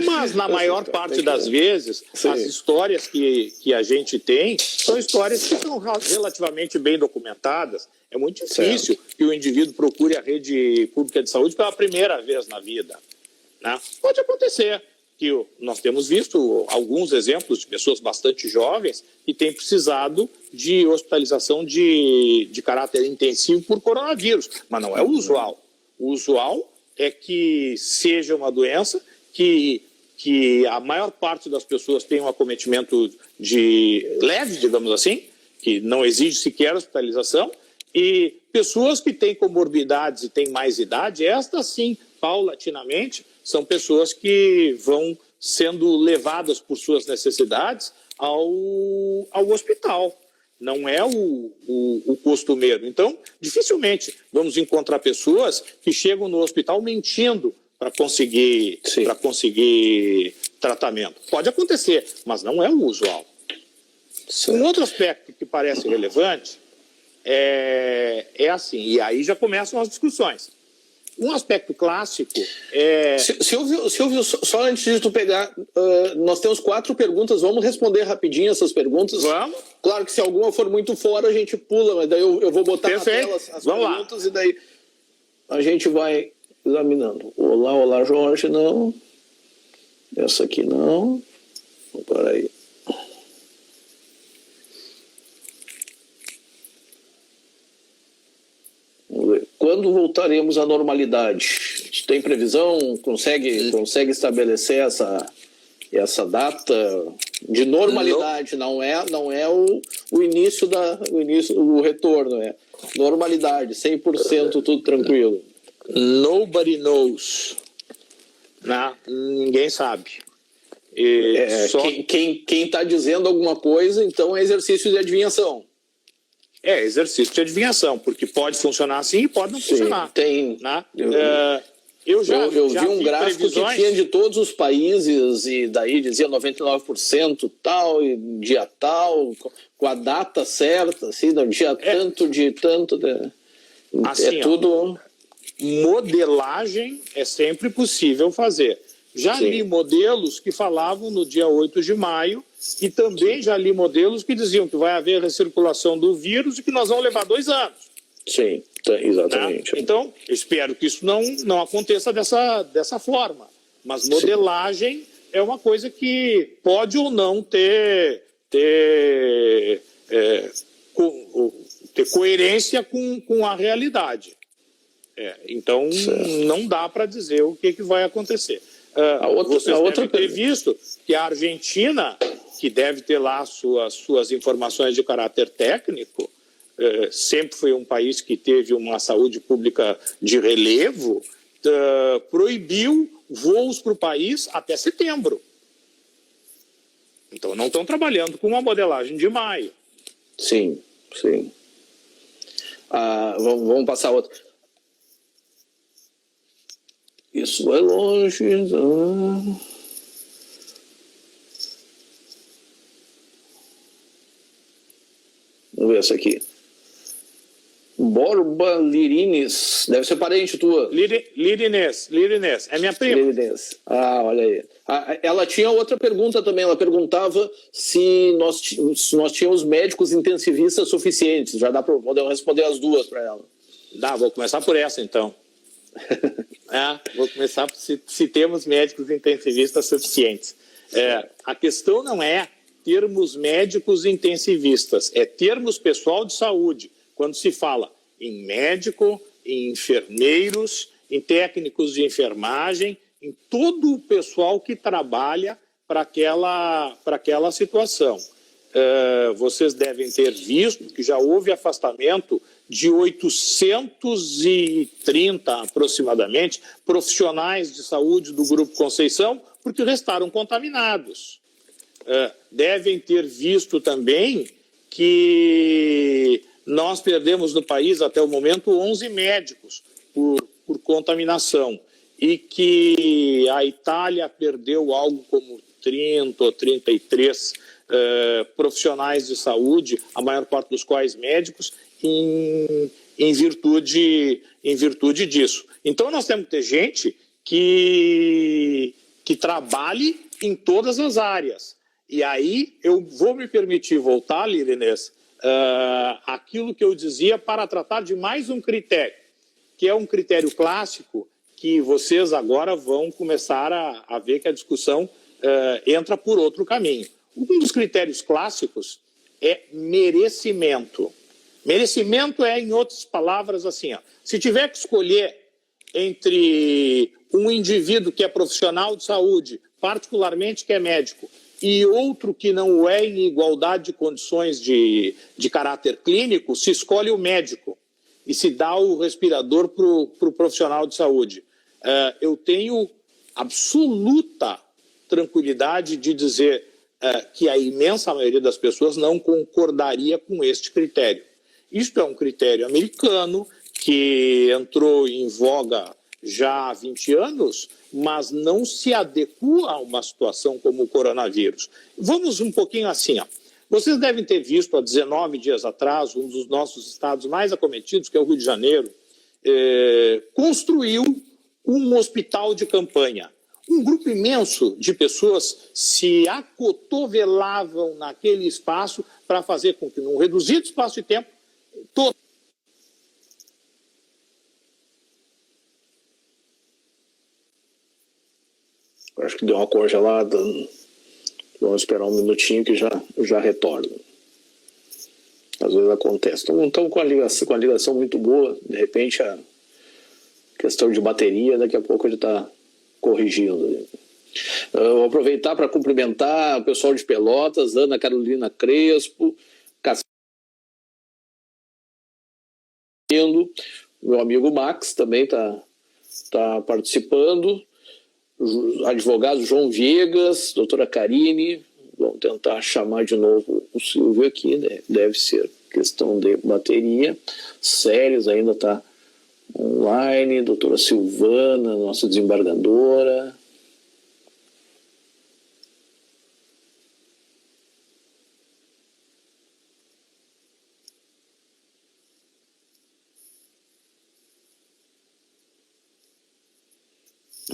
Speaker 1: Mas na maior parte das vezes, as histórias que a gente tem são histórias que são relativamente bem documentadas. É muito difícil que o indivíduo procure a rede pública de saúde pela primeira vez na vida. né? Pode acontecer que nós temos visto alguns exemplos de pessoas bastante jovens que têm precisado de hospitalização de caráter intensivo por coronavírus, mas não é o usual. O usual é que seja uma doença que a maior parte das pessoas tem um acometimento leve, digamos assim, que não exige sequer hospitalização, e pessoas que têm comorbidades e têm mais idade, estas sim, paulatinamente, são pessoas que vão sendo levadas por suas necessidades ao hospital. Não é o costumeiro. Então, dificilmente vamos encontrar pessoas que chegam no hospital mentindo para conseguir tratamento. Pode acontecer, mas não é o usual. Um outro aspecto que parece relevante é assim, e aí já começam as discussões. Um aspecto clássico é...
Speaker 2: Silvio, só antes de tu pegar, nós temos 4 perguntas, vamos responder rapidinho essas perguntas.
Speaker 1: Vamos.
Speaker 2: Claro que se alguma for muito fora, a gente pula, mas daí eu vou botar
Speaker 1: Perfeito.
Speaker 2: na tela as
Speaker 1: vamos
Speaker 2: perguntas
Speaker 1: lá.
Speaker 2: E daí a gente vai examinando. Olá, Jorge, não. Essa aqui não. Peraí. Quando voltaremos à normalidade? Tem previsão? Consegue estabelecer essa data de normalidade? Não é o início o retorno, é normalidade, 100%, tudo tranquilo.
Speaker 1: Nobody knows. Né? Ninguém sabe.
Speaker 2: Quem está dizendo alguma coisa, então é exercício de adivinhação.
Speaker 1: É exercício de adivinhação, porque pode funcionar assim e pode não funcionar.
Speaker 2: Tem.
Speaker 1: Né?
Speaker 2: Eu vi um gráfico
Speaker 1: previsões.
Speaker 2: que tinha de todos os países e daí dizia 99% tal, e dia tal, com a data certa, assim, no dia tanto de tanto.
Speaker 1: Assim,
Speaker 2: tudo.
Speaker 1: Modelagem é sempre possível fazer. Já li modelos que falavam no dia 8 de maio e também já li modelos que diziam que vai haver recirculação do vírus e que nós vamos levar 2 anos.
Speaker 2: Sim, exatamente.
Speaker 1: Né? Então, eu espero que isso não aconteça dessa forma. Mas modelagem é uma coisa que pode ou não ter coerência com a realidade. Então, não dá para dizer o que vai acontecer. Vocês devem ter visto que a Argentina, que deve ter lá suas informações de caráter técnico, sempre foi um país que teve uma saúde pública de relevo, proibiu voos para o país até setembro. Então, não estão trabalhando com uma modelagem de maio.
Speaker 2: Sim. Vamos passar outra. Isso vai longe. Vamos ver essa aqui. Borba Lirines. Deve ser parente tua.
Speaker 1: Lirines. É minha prima.
Speaker 2: Lirines. Olha aí. Ela tinha outra pergunta também. Ela perguntava se nós tínhamos médicos intensivistas suficientes. Já dá para responder as duas para ela.
Speaker 1: Vou começar por essa, então. Vou começar por se temos médicos intensivistas suficientes. A questão não é termos médicos intensivistas, é termos pessoal de saúde. Quando se fala em médico, em enfermeiros, em técnicos de enfermagem, em todo o pessoal que trabalha para aquela situação. Vocês devem ter visto que já houve afastamento de 830, aproximadamente, profissionais de saúde do Grupo Conceição, porque restaram contaminados. Devem ter visto também que nós perdemos no país, até o momento, 11 médicos por contaminação e que a Itália perdeu algo como 30 ou 33 profissionais de saúde, a maior parte dos quais médicos, em virtude disso. Então, nós temos que ter gente que trabalhe em todas as áreas. E aí, eu vou me permitir voltar, Lirinês, aquilo que eu dizia para tratar de mais um critério, que é um critério clássico que vocês agora vão começar a ver que a discussão entra por outro caminho. Um dos critérios clássicos é merecimento. Merecimento é, em outras palavras, assim, ó, se tiver que escolher entre um indivíduo que é profissional de saúde, particularmente que é médico, e outro que não é em igualdade de condições de caráter clínico, se escolhe o médico e se dá o respirador para o profissional de saúde. Eu tenho absoluta tranquilidade de dizer que a imensa maioria das pessoas não concordaria com este critério. Isto é um critério americano que entrou em voga já há 20 anos, mas não se adequa a uma situação como o coronavírus. Vamos um pouquinho assim, ó. Vocês devem ter visto, há 19 dias atrás, um dos nossos estados mais acometidos, que é o Rio de Janeiro, construiu um hospital de campanha. Um grupo imenso de pessoas se acotovelavam naquele espaço para fazer com que, num reduzido espaço de tempo, todo
Speaker 2: Acho que deu uma congelada. Vamos esperar um minutinho que já retorna. Às vezes acontece. Não estamos com a ligação muito boa. De repente, a questão de bateria, daqui a pouco ele está corrigindo. Vou aproveitar para cumprimentar o pessoal de Pelotas, Ana Carolina Crespo, meu amigo Max também está participando. Advogado João Viegas, doutora Karine, vamos tentar chamar de novo o Silvio aqui, né? Deve ser questão de bateria. Séries ainda está online, doutora Silvana, nossa desembargadora.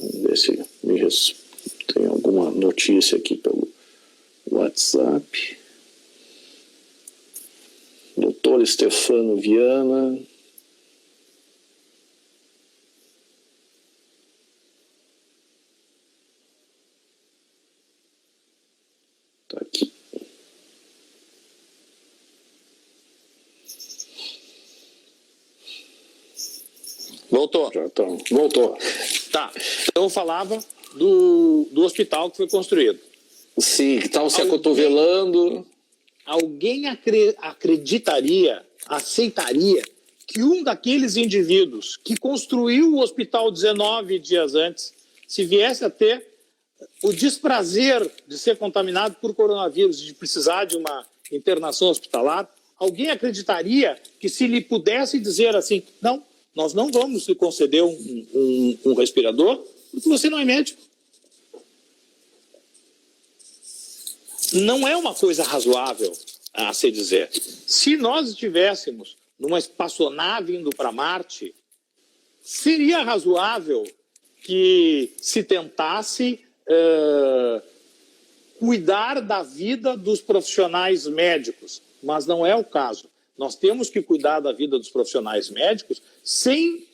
Speaker 2: Vamos ver se tem alguma notícia aqui pelo WhatsApp. Doutor Stefano Viana. Está aqui.
Speaker 1: Voltou.
Speaker 2: Voltou.
Speaker 1: Tá, então eu falava do hospital que foi construído.
Speaker 2: Sim, que estavam se acotovelando.
Speaker 1: Alguém acreditaria, aceitaria que um daqueles indivíduos que construiu o hospital 19 dias antes, se viesse a ter o desprazer de ser contaminado por coronavírus, de precisar de uma internação hospitalar, alguém acreditaria que se lhe pudesse dizer assim, não, nós não vamos lhe conceder um respirador, porque você não é médico. Não é uma coisa razoável a se dizer. Se nós estivéssemos numa espaçonave indo para Marte, seria razoável que se tentasse cuidar da vida dos profissionais médicos, mas não é o caso. Nós temos que cuidar da vida dos profissionais médicos sem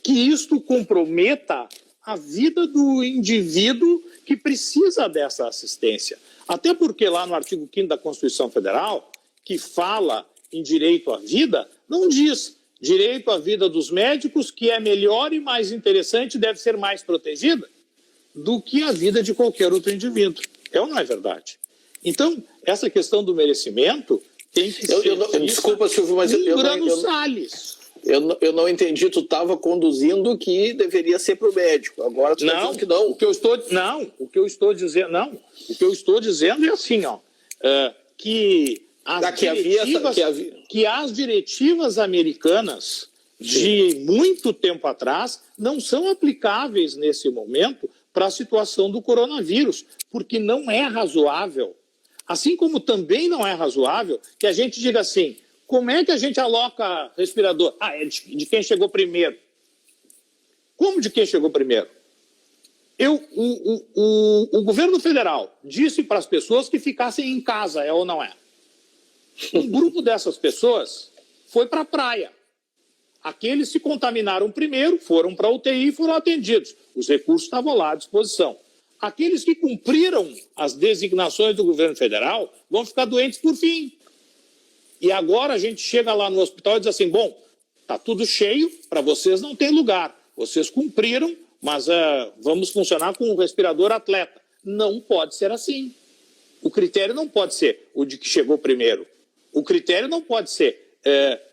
Speaker 1: que isto comprometa a vida do indivíduo que precisa dessa assistência. Até porque lá no artigo 5º da Constituição Federal, que fala em direito à vida, não diz direito à vida dos médicos, que é melhor e mais interessante, deve ser mais protegida do que a vida de qualquer outro indivíduo. É ou não é verdade? Então, essa questão do merecimento tem que ser...
Speaker 2: Desculpa, Silvio, mas eu não entendi. Tu estava conduzindo que deveria ser para o médico. Agora tu está dizendo que não.
Speaker 1: O que eu estou dizendo é assim, ó, que as diretivas americanas de muito tempo atrás não são aplicáveis nesse momento para a situação do coronavírus, porque não é razoável. Assim como também não é razoável que a gente diga assim, como é que a gente aloca respirador? É de quem chegou primeiro. Como de quem chegou primeiro? O governo federal disse para as pessoas que ficassem em casa, é ou não é? Um grupo dessas pessoas foi para a praia. Aqueles se contaminaram primeiro, foram para a UTI e foram atendidos. Os recursos estavam lá à disposição. Aqueles que cumpriram as designações do governo federal vão ficar doentes por fim. E agora a gente chega lá no hospital e diz assim, bom, está tudo cheio, para vocês não tem lugar. Vocês cumpriram, mas vamos funcionar com um respirador atleta. Não pode ser assim. O critério não pode ser o de que chegou primeiro. O critério não pode ser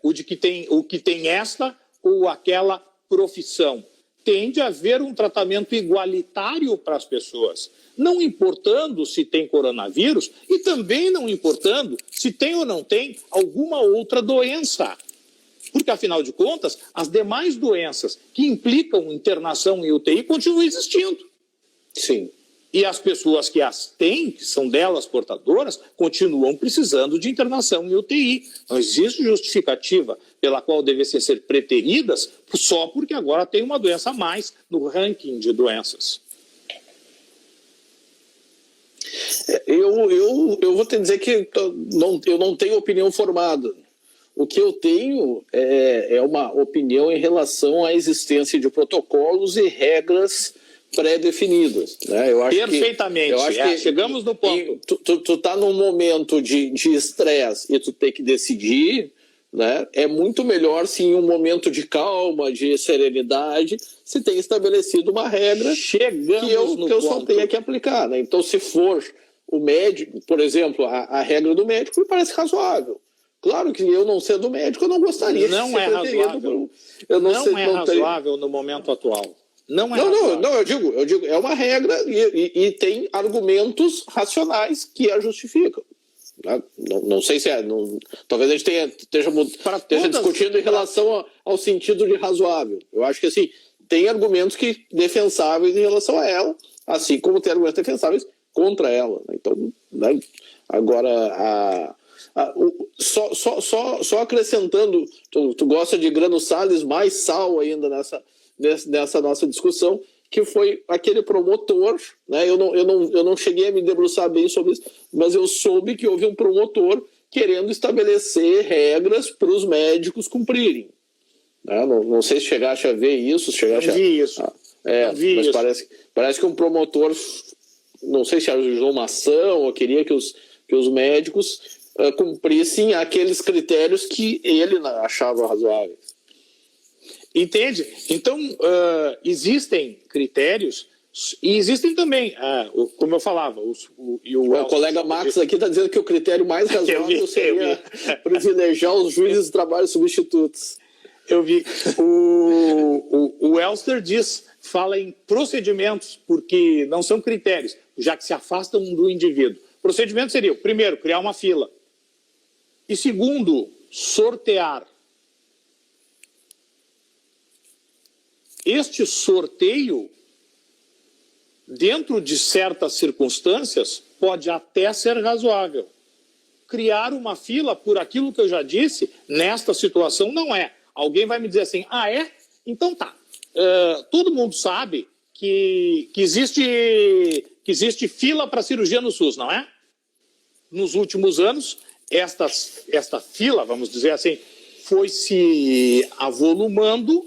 Speaker 1: o que tem esta ou aquela profissão. Tem de haver um tratamento igualitário para as pessoas, não importando se tem coronavírus e também não importando se tem ou não tem alguma outra doença. Porque, afinal de contas, as demais doenças que implicam internação em UTI continuam existindo.
Speaker 2: Sim.
Speaker 1: E as pessoas que as têm, que são delas portadoras, continuam precisando de internação em UTI. Não existe justificativa pela qual devessem ser preteridas só porque agora tem uma doença a mais no ranking de doenças.
Speaker 2: Eu vou te dizer que eu não tenho opinião formada. O que eu tenho é uma opinião em relação à existência de protocolos e regras pré-definidas, né? Eu acho
Speaker 1: perfeitamente, chegamos no ponto.
Speaker 2: Tu tá num momento de estresse e tu tem que decidir, né? É muito melhor se em um momento de calma, de serenidade, se tem estabelecido uma regra que eu só tenha que aplicar, né? Então, se for o médico, por exemplo, a regra do médico me parece razoável. Claro que eu, não sendo médico, eu não gostaria de ser
Speaker 1: razoável. Não é razoável no momento atual. Não, eu digo, é uma regra e tem argumentos racionais que a justificam. Não sei se talvez a gente esteja discutindo em relação ao sentido de razoável. Eu acho que assim, tem argumentos defensáveis em relação a ela, assim como tem argumentos defensáveis contra ela. Então, né, agora só acrescentando, tu gosta de Grano Salles, mais sal ainda nessa nossa discussão, que foi aquele promotor, né? Eu não cheguei a me debruçar bem sobre isso, mas eu soube que houve um promotor querendo estabelecer regras para os médicos cumprirem. Né? Não sei se chegaste a ver isso. Vi isso.
Speaker 2: Mas parece que um promotor, não sei se ajudou uma ação ou queria que os médicos cumprissem aqueles critérios que ele achava razoáveis.
Speaker 1: Entende? Então, existem critérios e existem também, como eu falava...
Speaker 2: O colega Max aqui está dizendo que o critério mais razoável seria privilegiar os juízes de trabalho substitutos.
Speaker 1: Eu vi. O Elster fala em procedimentos, porque não são critérios, já que se afastam do indivíduo. Procedimento seria, primeiro, criar uma fila. E segundo, sortear. Este sorteio, dentro de certas circunstâncias, pode até ser razoável. Criar uma fila, por aquilo que eu já disse, nesta situação não é. Alguém vai me dizer assim, é? Então tá. Todo mundo sabe que existe fila para cirurgia no SUS, não é? Nos últimos anos, esta fila, vamos dizer assim, foi se avolumando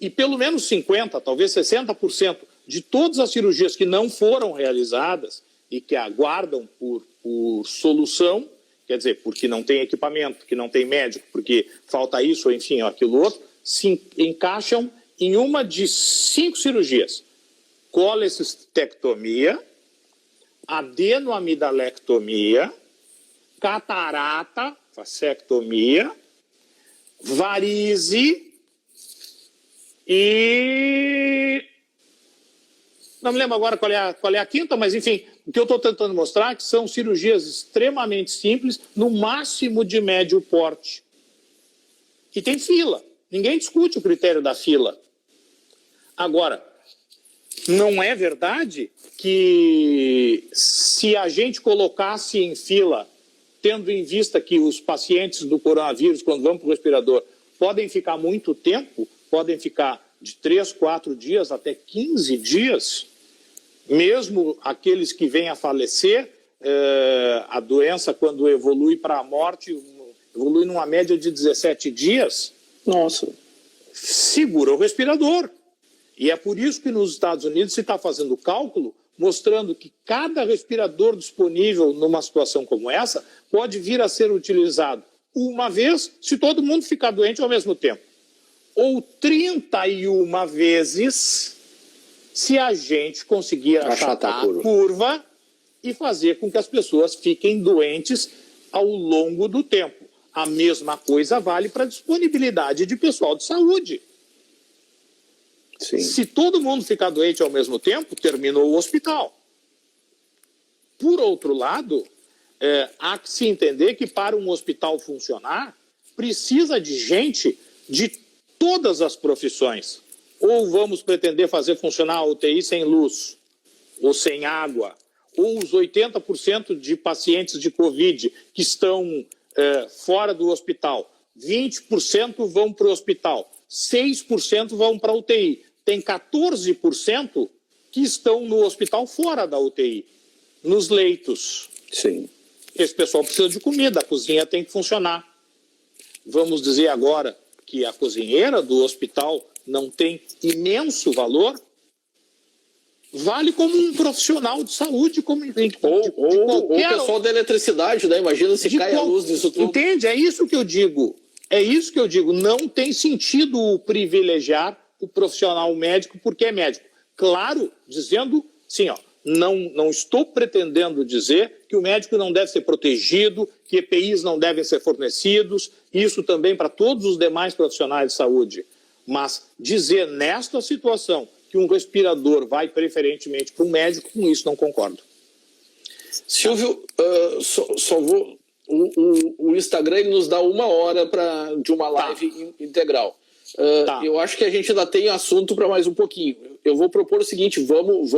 Speaker 1: e pelo menos 50%, talvez 60% de todas as cirurgias que não foram realizadas e que aguardam por solução, quer dizer, porque não tem equipamento, porque não tem médico, porque falta isso, ou enfim, aquilo outro, se encaixam em uma de 5 cirurgias. Colecistectomia, adenoamidalectomia, catarata, vasectomia, varize e... não me lembro agora qual é a quinta, mas enfim, o que eu estou tentando mostrar é que são cirurgias extremamente simples, no máximo de médio porte. E tem fila. Ninguém discute o critério da fila. Agora, não é verdade que se a gente colocasse em fila, tendo em vista que os pacientes do coronavírus, quando vão para o respirador, podem ficar muito tempo, podem ficar de 3, 4 dias até 15 dias, mesmo aqueles que vêm a falecer, a doença, quando evolui para a morte, evolui numa média de 17 dias.
Speaker 2: Nossa.
Speaker 1: segura o respirador. E é por isso que nos Estados Unidos se está fazendo cálculo mostrando que cada respirador disponível numa situação como essa pode vir a ser utilizado uma vez se todo mundo ficar doente ao mesmo tempo. Ou 31 vezes se a gente conseguir achatar a curva e fazer com que as pessoas fiquem doentes ao longo do tempo. A mesma coisa vale para a disponibilidade de pessoal de saúde.
Speaker 2: Sim.
Speaker 1: Se todo mundo ficar doente ao mesmo tempo, terminou o hospital. Por outro lado, há que se entender que para um hospital funcionar, precisa de gente de todas as profissões. Ou vamos pretender fazer funcionar a UTI sem luz, ou sem água, ou os 80% de pacientes de Covid que estão fora do hospital, 20% vão para o hospital, 6% vão para a UTI. Tem 14% que estão no hospital fora da UTI, nos leitos.
Speaker 2: Sim.
Speaker 1: Esse pessoal precisa de comida, a cozinha tem que funcionar. Vamos dizer agora que a cozinheira do hospital não tem imenso valor? Vale como um profissional de saúde, como
Speaker 2: ou o pessoal da eletricidade, né? Imagina se cai a luz disso tudo.
Speaker 1: Entende? É isso que eu digo. É isso que eu digo. Não tem sentido privilegiar o profissional médico porque é médico. Claro, dizendo, sim, ó, não estou pretendendo dizer que o médico não deve ser protegido, que EPIs não devem ser fornecidos, isso também para todos os demais profissionais de saúde. Mas dizer nesta situação que um respirador vai preferentemente para um médico, com isso não concordo.
Speaker 2: Silvio, só vou... O Instagram ele nos dá 1 hora de uma live integral. Eu acho que a gente ainda tem assunto para mais um pouquinho. Eu vou propor o seguinte, vamos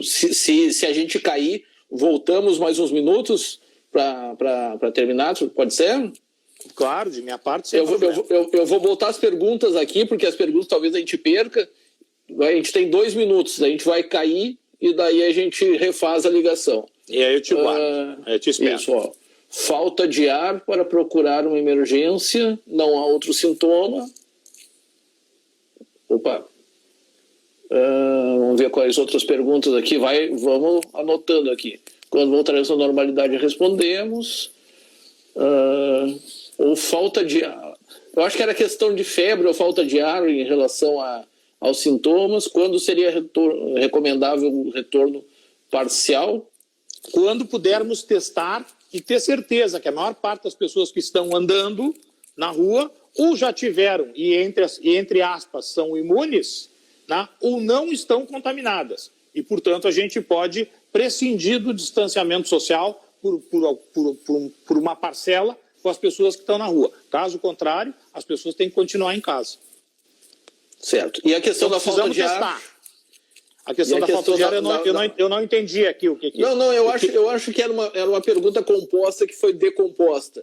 Speaker 2: se a gente cair, voltamos mais uns minutos para terminar, pode ser?
Speaker 1: Claro, de minha parte.
Speaker 2: Eu vou botar as perguntas aqui, porque as perguntas talvez a gente perca. A gente tem 2 minutos, daí a gente vai cair e daí a gente refaz a ligação.
Speaker 1: E aí eu te guardo, eu te espero.
Speaker 2: Isso, ó. Falta de ar para procurar uma emergência, não há outro sintoma. Opa. Vamos ver quais outras perguntas aqui. Vamos anotando aqui. Quando voltaremos à normalidade, respondemos. Ou falta de ar. Eu acho que era questão de febre ou falta de ar em relação aos sintomas. Quando seria recomendável o retorno parcial?
Speaker 1: Quando pudermos testar e ter certeza que a maior parte das pessoas que estão andando na rua ou já tiveram e entre aspas são imunes, né, ou não estão contaminadas. E, portanto, a gente pode prescindir do distanciamento social por uma parcela com as pessoas que estão na rua. Caso contrário, as pessoas têm que continuar em casa.
Speaker 2: Certo. E a questão da falta de ar?
Speaker 1: A questão da falta de ar, eu não entendi aqui o que é.
Speaker 2: Não, eu acho que era uma pergunta composta que foi decomposta.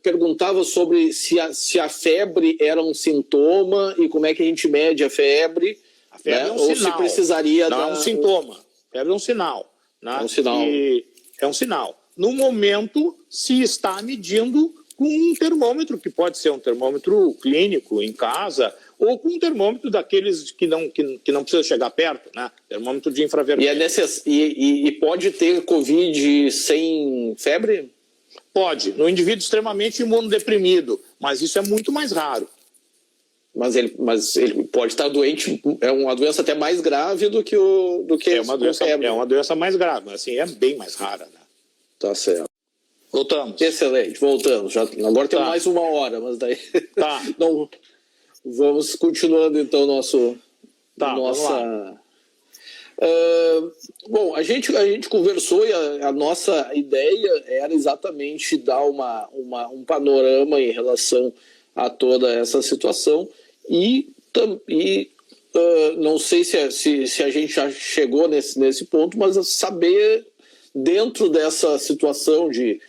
Speaker 2: Perguntava sobre se a febre era um sintoma e como é que a gente mede a febre.
Speaker 1: A febre é um
Speaker 2: ou
Speaker 1: sinal.
Speaker 2: Se precisaria
Speaker 1: não é um sintoma. A febre é um sinal. Né?
Speaker 2: É um sinal.
Speaker 1: É um sinal. No momento, se está medindo com um termômetro, que pode ser um termômetro clínico em casa, ou com um termômetro daqueles que não precisa chegar perto, né? Termômetro de infravermelho.
Speaker 2: E pode ter Covid sem febre?
Speaker 1: Pode, no indivíduo extremamente imunodeprimido, mas isso é muito mais raro.
Speaker 2: Mas ele pode estar doente, é uma doença até mais grave do que
Speaker 1: febre. É uma doença mais grave, mas assim, é bem mais rara. Né?
Speaker 2: Tá certo.
Speaker 1: Voltamos.
Speaker 2: Excelente, voltamos. Agora tem mais 1 hora, mas daí...
Speaker 1: Tá.
Speaker 2: Não, vamos continuando então nossa... Bom, a gente conversou e a nossa ideia era exatamente dar um panorama em relação a toda essa situação e não sei se a gente já chegou nesse ponto, mas saber dentro dessa situação de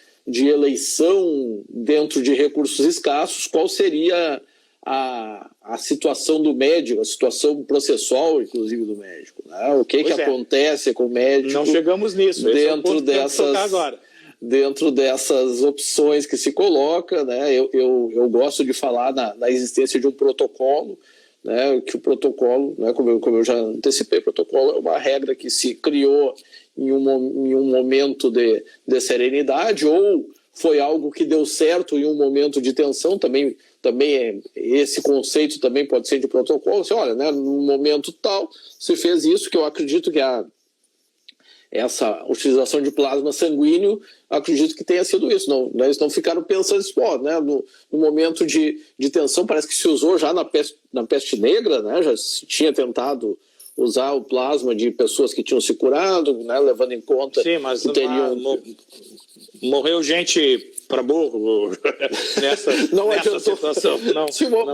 Speaker 2: eleição, dentro de recursos escassos, qual seria a situação do médico, a situação processual, inclusive, do médico. Né? O que acontece com o médico...
Speaker 1: Não chegamos nisso.
Speaker 2: Dentro dessas...
Speaker 1: Agora.
Speaker 2: dentro dessas opções que se coloca, né? Eu gosto de falar na existência de um protocolo, né? Que o protocolo, né? Como eu já antecipei, o protocolo é uma regra que se criou em um momento de serenidade, ou foi algo que deu certo em um momento de tensão. Também esse conceito também pode ser de protocolo. Você olha, né? No momento tal, se fez isso, que eu acredito que essa utilização de plasma sanguíneo, acredito que tenha sido isso. Não, né, eles não ficaram pensando isso, né, no momento de tensão, parece que se usou já na peste negra, né, já se tinha tentado usar o plasma de pessoas que tinham se curado, né, levando em conta...
Speaker 1: Sim, mas
Speaker 2: que teriam...
Speaker 1: morreu gente para burro nessa situação.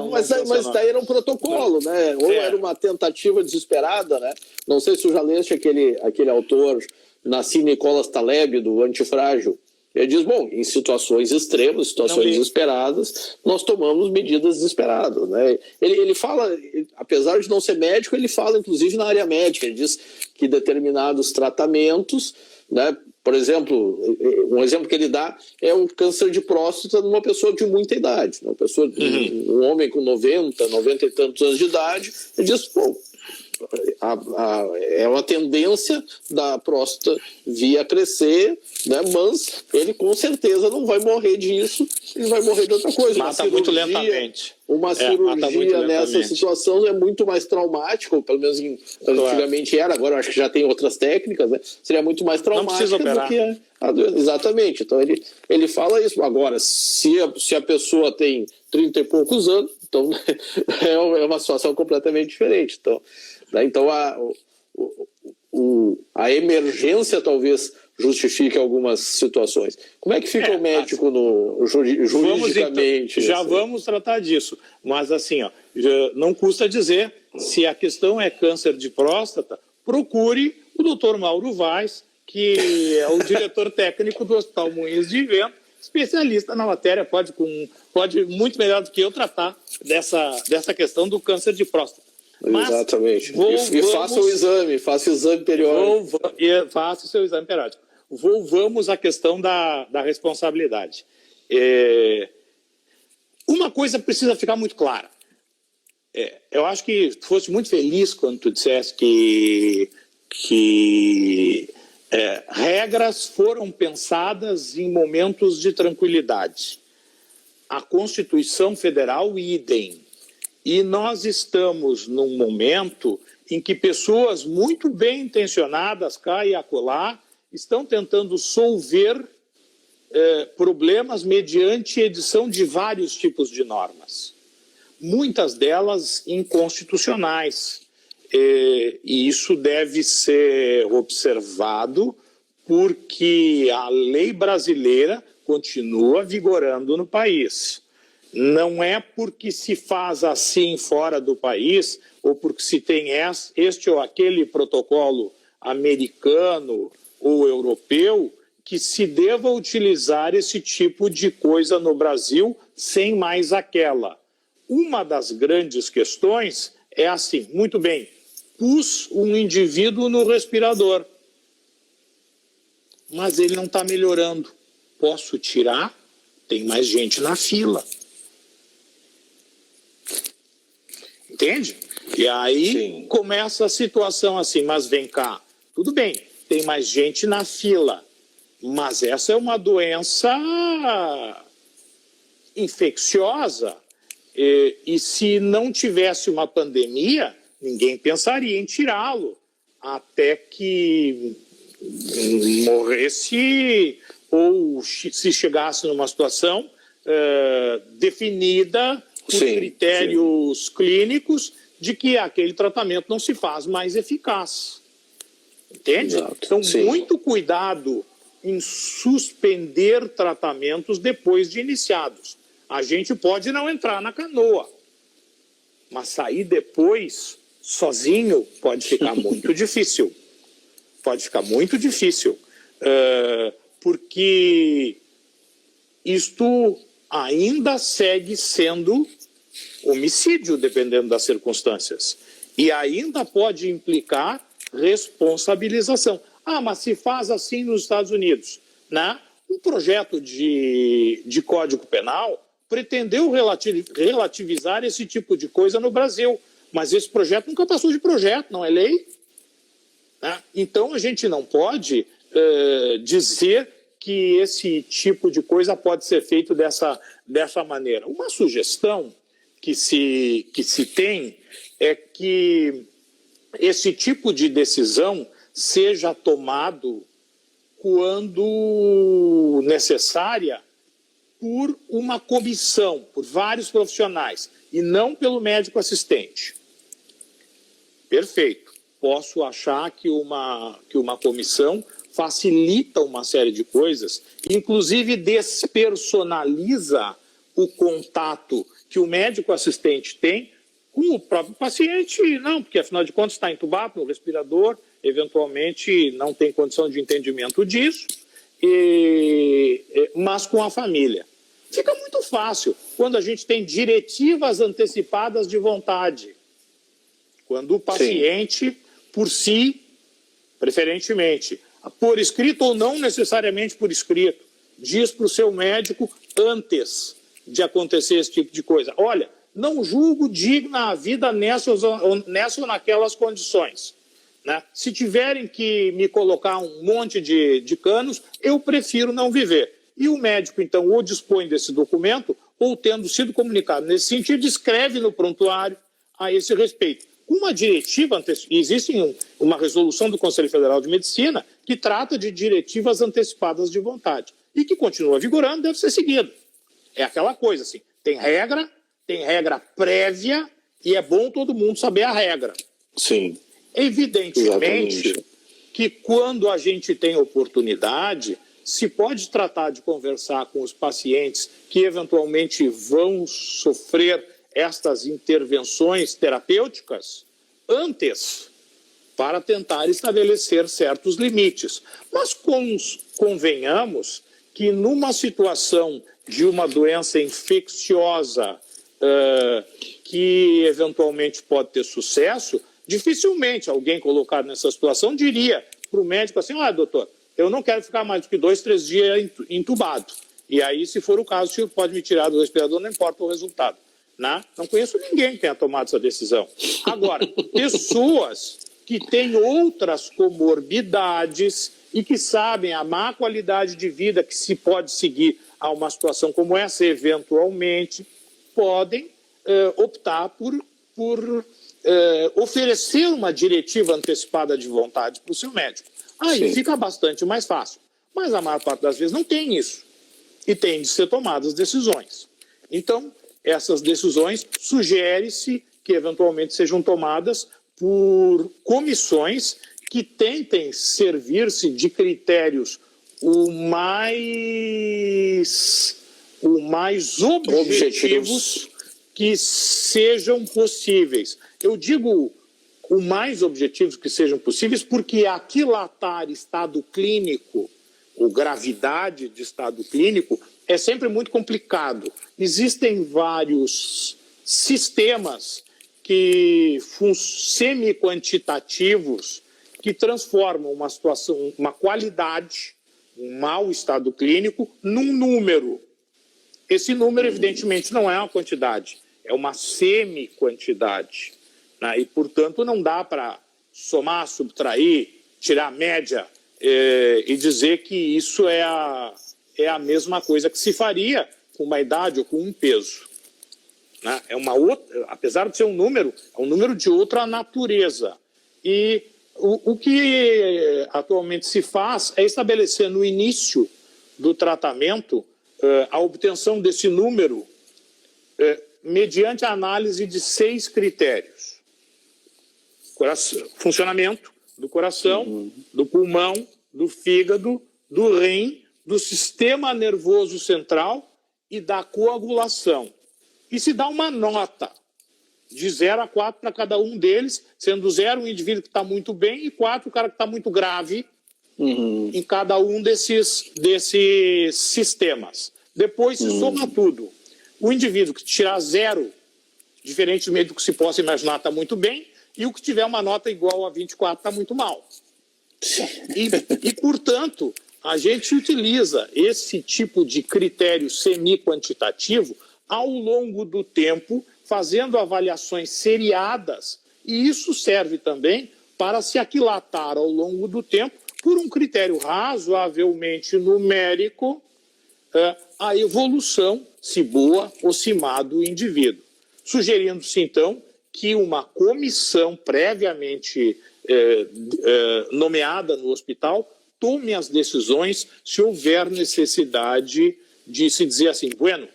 Speaker 2: Mas daí era um protocolo, né? Ou era uma tentativa desesperada, né? Não sei se tu já leste aquele autor, Nassim Nicholas Taleb, do Antifrágil. Ele diz, bom, em situações extremas, situações desesperadas, nós tomamos medidas desesperadas, né? Ele fala, apesar de não ser médico, ele fala inclusive na área médica. Ele diz que determinados tratamentos, né? Por exemplo, um exemplo que ele dá é o câncer de próstata numa pessoa de muita idade. Uma pessoa, um homem com 90 e tantos anos de idade, ele diz, pô, é uma tendência da próstata vir a crescer, né? Mas ele com certeza não vai morrer disso, ele vai morrer de outra coisa.
Speaker 1: Mata muito lentamente.
Speaker 2: Uma cirurgia nessa situação é muito mais traumática, pelo menos antigamente era, agora eu acho que já tem outras técnicas, né? Seria muito mais traumática do que a doença. Exatamente, então ele fala isso. Agora, se a pessoa tem 30 e poucos anos, então é uma situação completamente diferente. Então a emergência talvez justifique algumas situações. Como é que fica o médico juridicamente?
Speaker 1: Já vamos tratar disso. Mas assim, não custa dizer, se a questão é câncer de próstata, procure o Dr. Mauro Vaz, que é o diretor técnico do Hospital Moinhos de Vento, especialista na matéria, pode muito melhor do que eu tratar dessa questão do câncer de próstata. Mas
Speaker 2: exatamente. Faça o exame, faça o exame periódico.
Speaker 1: Faça o seu exame periódico. Volvamos à questão da responsabilidade. Uma coisa precisa ficar muito clara. Eu acho que tu foste muito feliz quando tu disseste que regras foram pensadas em momentos de tranquilidade. A Constituição Federal, idem. E nós estamos num momento em que pessoas muito bem intencionadas, cá e acolá, estão tentando solver problemas mediante edição de vários tipos de normas. Muitas delas inconstitucionais. E isso deve ser observado porque a lei brasileira continua vigorando no país. Não é porque se faz assim fora do país ou porque se tem este ou aquele protocolo americano ou europeu que se deva utilizar esse tipo de coisa no Brasil sem mais aquela. Uma das grandes questões é assim, muito bem, pus um indivíduo no respirador, mas ele não está melhorando. Posso tirar? Tem mais gente na fila. Entende? E aí começa a situação assim, mas vem cá, tudo bem, tem mais gente na fila, mas essa é uma doença infecciosa e se não tivesse uma pandemia, ninguém pensaria em tirá-lo até que morresse ou se chegasse numa situação definida por critérios clínicos de que aquele tratamento não se faz mais eficaz. Entende?
Speaker 2: Exato.
Speaker 1: Então, muito cuidado em suspender tratamentos depois de iniciados. A gente pode não entrar na canoa, mas sair depois, sozinho, pode ficar muito difícil. Pode ficar muito difícil. Porque isto ainda segue sendo homicídio, dependendo das circunstâncias. E ainda pode implicar responsabilização. Ah, mas se faz assim nos Estados Unidos, né? Um projeto de Código Penal pretendeu relativizar esse tipo de coisa no Brasil, mas esse projeto nunca passou de projeto, não é lei. Né? Então, a gente não pode dizer que esse tipo de coisa pode ser feito dessa maneira. Uma sugestão que se tem é que esse tipo de decisão seja tomado quando necessária por uma comissão, por vários profissionais, e não pelo médico assistente. Perfeito. Posso achar que uma comissão facilita uma série de coisas, inclusive despersonaliza o contato que o médico assistente tem com o próprio paciente, não, porque afinal de contas está entubado no respirador, eventualmente não tem condição de entendimento disso, mas com a família. Fica muito fácil quando a gente tem diretivas antecipadas de vontade. Quando o paciente, por si, preferentemente, por escrito ou não necessariamente por escrito, diz para o seu médico antes de acontecer esse tipo de coisa: olha, não julgo digna a vida nessa ou naquelas condições. Né? Se tiverem que me colocar um monte de canos, eu prefiro não viver. E o médico, então, ou dispõe desse documento, ou, tendo sido comunicado nesse sentido, escreve no prontuário a esse respeito. Uma diretiva, existe uma resolução do Conselho Federal de Medicina que trata de diretivas antecipadas de vontade e que continua vigorando, deve ser seguida. É aquela coisa assim, tem regra prévia e é bom todo mundo saber a regra.
Speaker 2: Sim.
Speaker 1: Evidentemente que quando a gente tem oportunidade, se pode tratar de conversar com os pacientes que eventualmente vão sofrer estas intervenções terapêuticas antes, para tentar estabelecer certos limites. Mas convenhamos que numa situação de uma doença infecciosa que eventualmente pode ter sucesso, dificilmente alguém colocado nessa situação diria para o médico assim: doutor, eu não quero ficar mais do que 2, 3 dias entubado. E aí, se for o caso, o senhor pode me tirar do respirador, não importa o resultado. Não conheço ninguém que tenha tomado essa decisão. Agora, pessoas que têm outras comorbidades e que sabem a má qualidade de vida que se pode seguir a uma situação como essa, eventualmente, podem optar por oferecer uma diretiva antecipada de vontade para o seu médico. Aí fica bastante mais fácil. Mas a maior parte das vezes não tem isso. E tem de ser tomadas decisões. Então, essas decisões sugere-se que eventualmente sejam tomadas por comissões que tentem servir-se de critérios o mais objetivos que sejam possíveis. Eu digo o mais objetivos que sejam possíveis porque aquilatar estado clínico ou gravidade de estado clínico é sempre muito complicado. Existem vários sistemas semi-quantitativos que transformam uma situação, uma qualidade, um mau estado clínico, num número. Esse número, evidentemente, não é uma quantidade, é uma semi-quantidade. Né? E, portanto, não dá para somar, subtrair, tirar a média e dizer que isso é a mesma coisa que se faria com uma idade ou com um peso. Né? Apesar de ser um número, é um número de outra natureza. E o que atualmente se faz é estabelecer no início do tratamento a obtenção desse número mediante a análise de 6 critérios. Funcionamento do coração, do pulmão, do fígado, do rim, do sistema nervoso central e da coagulação. E se dá uma nota de 0 a 4 para cada um deles, sendo 0 o indivíduo que está muito bem e 4 o cara que está muito grave em cada um desses sistemas. Depois se soma tudo. O indivíduo que tirar 0, diferentemente do que se possa imaginar, está muito bem, e o que tiver uma nota igual a 24 está muito mal. E, portanto, a gente utiliza esse tipo de critério semi-quantitativo ao longo do tempo, fazendo avaliações seriadas, e isso serve também para se aquilatar ao longo do tempo, por um critério razoavelmente numérico, a evolução, se boa ou se má, do indivíduo. Sugerindo-se, então, que uma comissão previamente nomeada no hospital tome as decisões se houver necessidade de se dizer assim, bueno,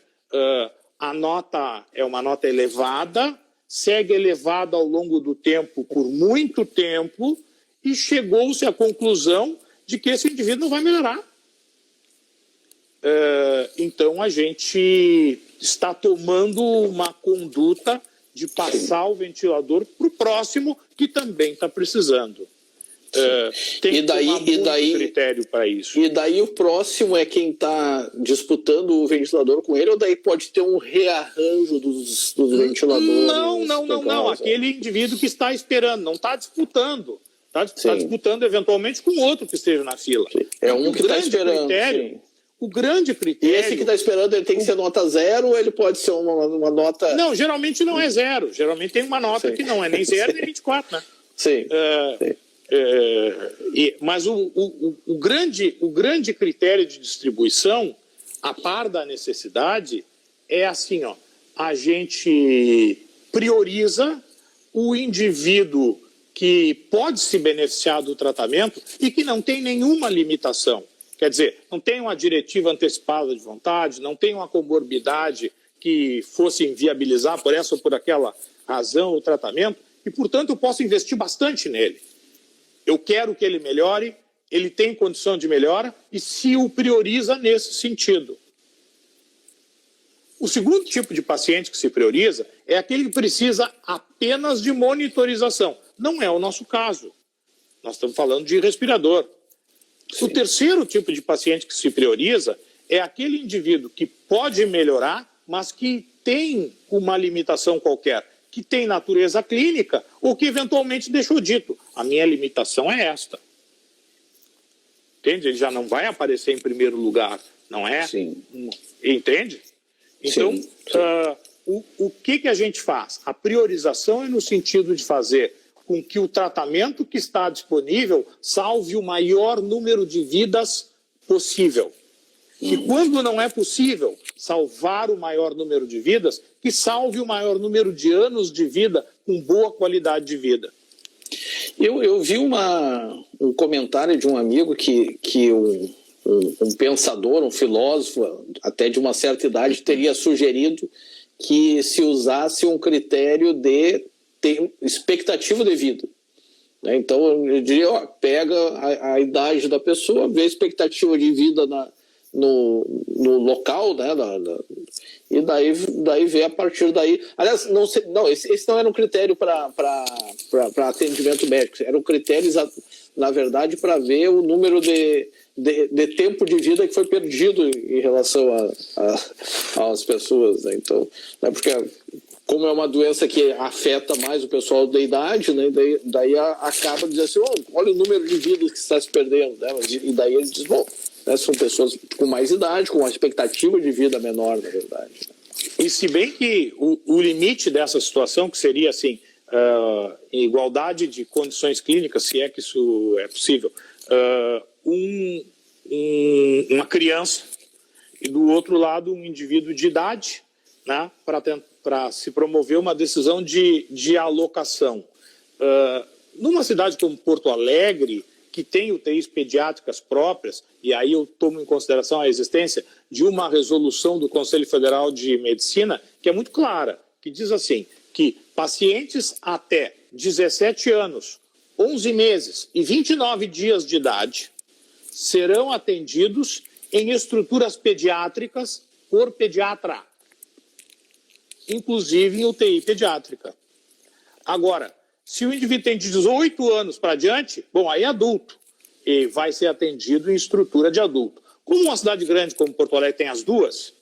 Speaker 1: a nota é uma nota elevada, segue elevada ao longo do tempo por muito tempo e chegou-se à conclusão de que esse indivíduo não vai melhorar. Então a gente está tomando uma conduta de passar o ventilador para o próximo que também está precisando. Tem que tomar muito critério para isso.
Speaker 2: E daí o próximo é quem está disputando o ventilador com ele, ou daí pode ter um rearranjo dos ventiladores?
Speaker 1: Não. Aquele indivíduo que está esperando, não está disputando. Está disputando eventualmente com outro que esteja na fila.
Speaker 2: Sim. É um que está esperando.
Speaker 1: O grande critério...
Speaker 2: E esse que está esperando, ele tem que ser nota 0 ou ele pode ser uma nota...
Speaker 1: Não, geralmente não é 0. Geralmente tem uma nota que não é nem 0 nem 24, né?
Speaker 2: Sim.
Speaker 1: Mas o grande critério de distribuição, a par da necessidade, é assim, ó, a gente prioriza o indivíduo que pode se beneficiar do tratamento e que não tem nenhuma limitação. Quer dizer, não tem uma diretiva antecipada de vontade, não tem uma comorbidade que fosse inviabilizar por essa ou por aquela razão o tratamento, e, portanto, eu posso investir bastante nele. Eu quero que ele melhore, ele tem condição de melhora e se o prioriza nesse sentido. O segundo tipo de paciente que se prioriza é aquele que precisa apenas de monitorização. Não é o nosso caso. Nós estamos falando de respirador. Sim. O terceiro tipo de paciente que se prioriza é aquele indivíduo que pode melhorar, mas que tem uma limitação qualquer, que tem natureza clínica ou que eventualmente deixou dito, a minha limitação é esta. Entende? Ele já não vai aparecer em primeiro lugar, não é?
Speaker 2: Sim.
Speaker 1: Entende? Então,
Speaker 2: sim.
Speaker 1: O que a gente faz? A priorização é no sentido de fazer com que o tratamento que está disponível salve o maior número de vidas possível. E quando não é possível salvar o maior número de vidas, que salve o maior número de anos de vida com boa qualidade de vida.
Speaker 2: Eu vi um comentário de um amigo que um pensador, um filósofo, até de uma certa idade, teria sugerido que se usasse um critério de expectativa de vida. Então, eu diria, pega a idade da pessoa, vê a expectativa de vida no local, né, e daí vê a partir daí. Aliás, esse não era um critério para atendimento médico, era um critério, na verdade, para ver o número de tempo de vida que foi perdido em relação às pessoas, né? Então, né, porque como é uma doença que afeta mais o pessoal da idade, né, daí acaba dizendo assim, olha o número de vidas que está se perdendo, né? E daí ele diz, bom, né, são pessoas com mais idade, com uma expectativa de vida menor, na verdade.
Speaker 1: E se bem que o limite dessa situação, que seria assim, em igualdade de condições clínicas, se é que isso é possível, uma criança e do outro lado um indivíduo de idade, né, para se promover uma decisão de alocação. Numa cidade como Porto Alegre, que tem UTIs pediátricas próprias, e aí eu tomo em consideração a existência de uma resolução do Conselho Federal de Medicina, que é muito clara, que diz assim, que pacientes até 17 anos, 11 meses e 29 dias de idade serão atendidos em estruturas pediátricas por pediatra, inclusive em UTI pediátrica. Agora, se o indivíduo tem de 18 anos para diante, bom, aí é adulto, e vai ser atendido em estrutura de adulto. Como uma cidade grande como Porto Alegre tem as duas,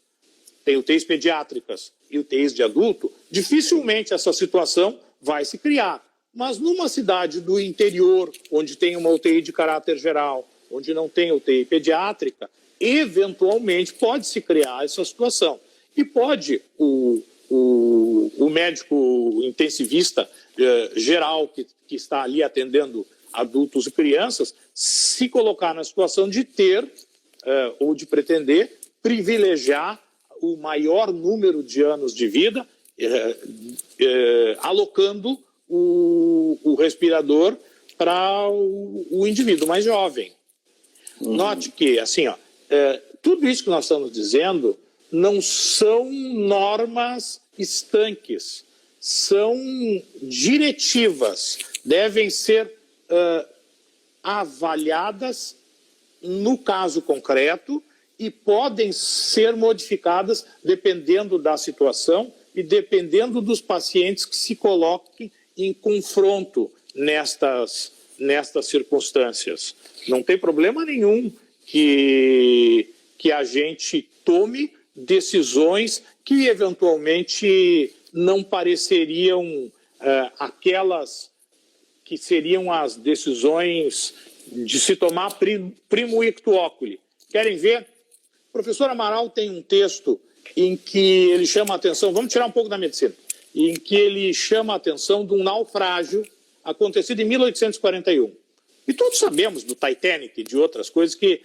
Speaker 1: tem UTIs pediátricas e UTIs de adulto, dificilmente essa situação vai se criar. Mas numa cidade do interior, onde tem uma UTI de caráter geral, onde não tem UTI pediátrica, eventualmente pode-se criar essa situação. E pode o médico intensivista geral que está ali atendendo adultos e crianças se colocar na situação de ter ou de pretender privilegiar o maior número de anos de vida, alocando o respirador para o indivíduo mais jovem. Note que, assim, tudo isso que nós estamos dizendo não são normas estanques, são diretivas, devem ser avaliadas no caso concreto e podem ser modificadas dependendo da situação e dependendo dos pacientes que se coloquem em confronto nestas circunstâncias. Não tem problema nenhum que a gente tome decisões que eventualmente não pareceriam aquelas que seriam as decisões de se tomar primo ictu oculi. Querem ver? O professor Amaral tem um texto em que ele chama a atenção, vamos tirar um pouco da medicina, em que ele chama a atenção de um naufrágio acontecido em 1841. E todos sabemos do Titanic e de outras coisas que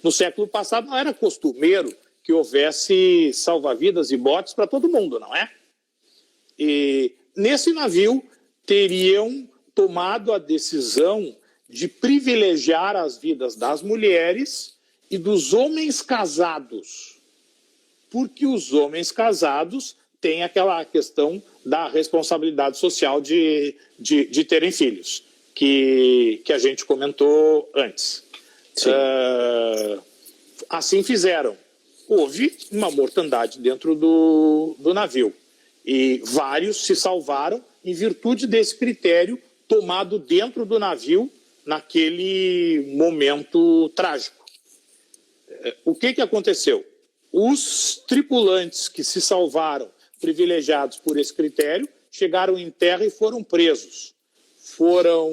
Speaker 1: no século passado não era costumeiro que houvesse salva-vidas e botes para todo mundo, não é? E nesse navio teriam tomado a decisão de privilegiar as vidas das mulheres e dos homens casados, porque os homens casados têm aquela questão da responsabilidade social de terem filhos, que a gente comentou antes. Assim fizeram. Houve uma mortandade dentro do navio e vários se salvaram em virtude desse critério tomado dentro do navio naquele momento trágico. O que aconteceu? Os tripulantes que se salvaram, privilegiados por esse critério, chegaram em terra e foram presos. Foram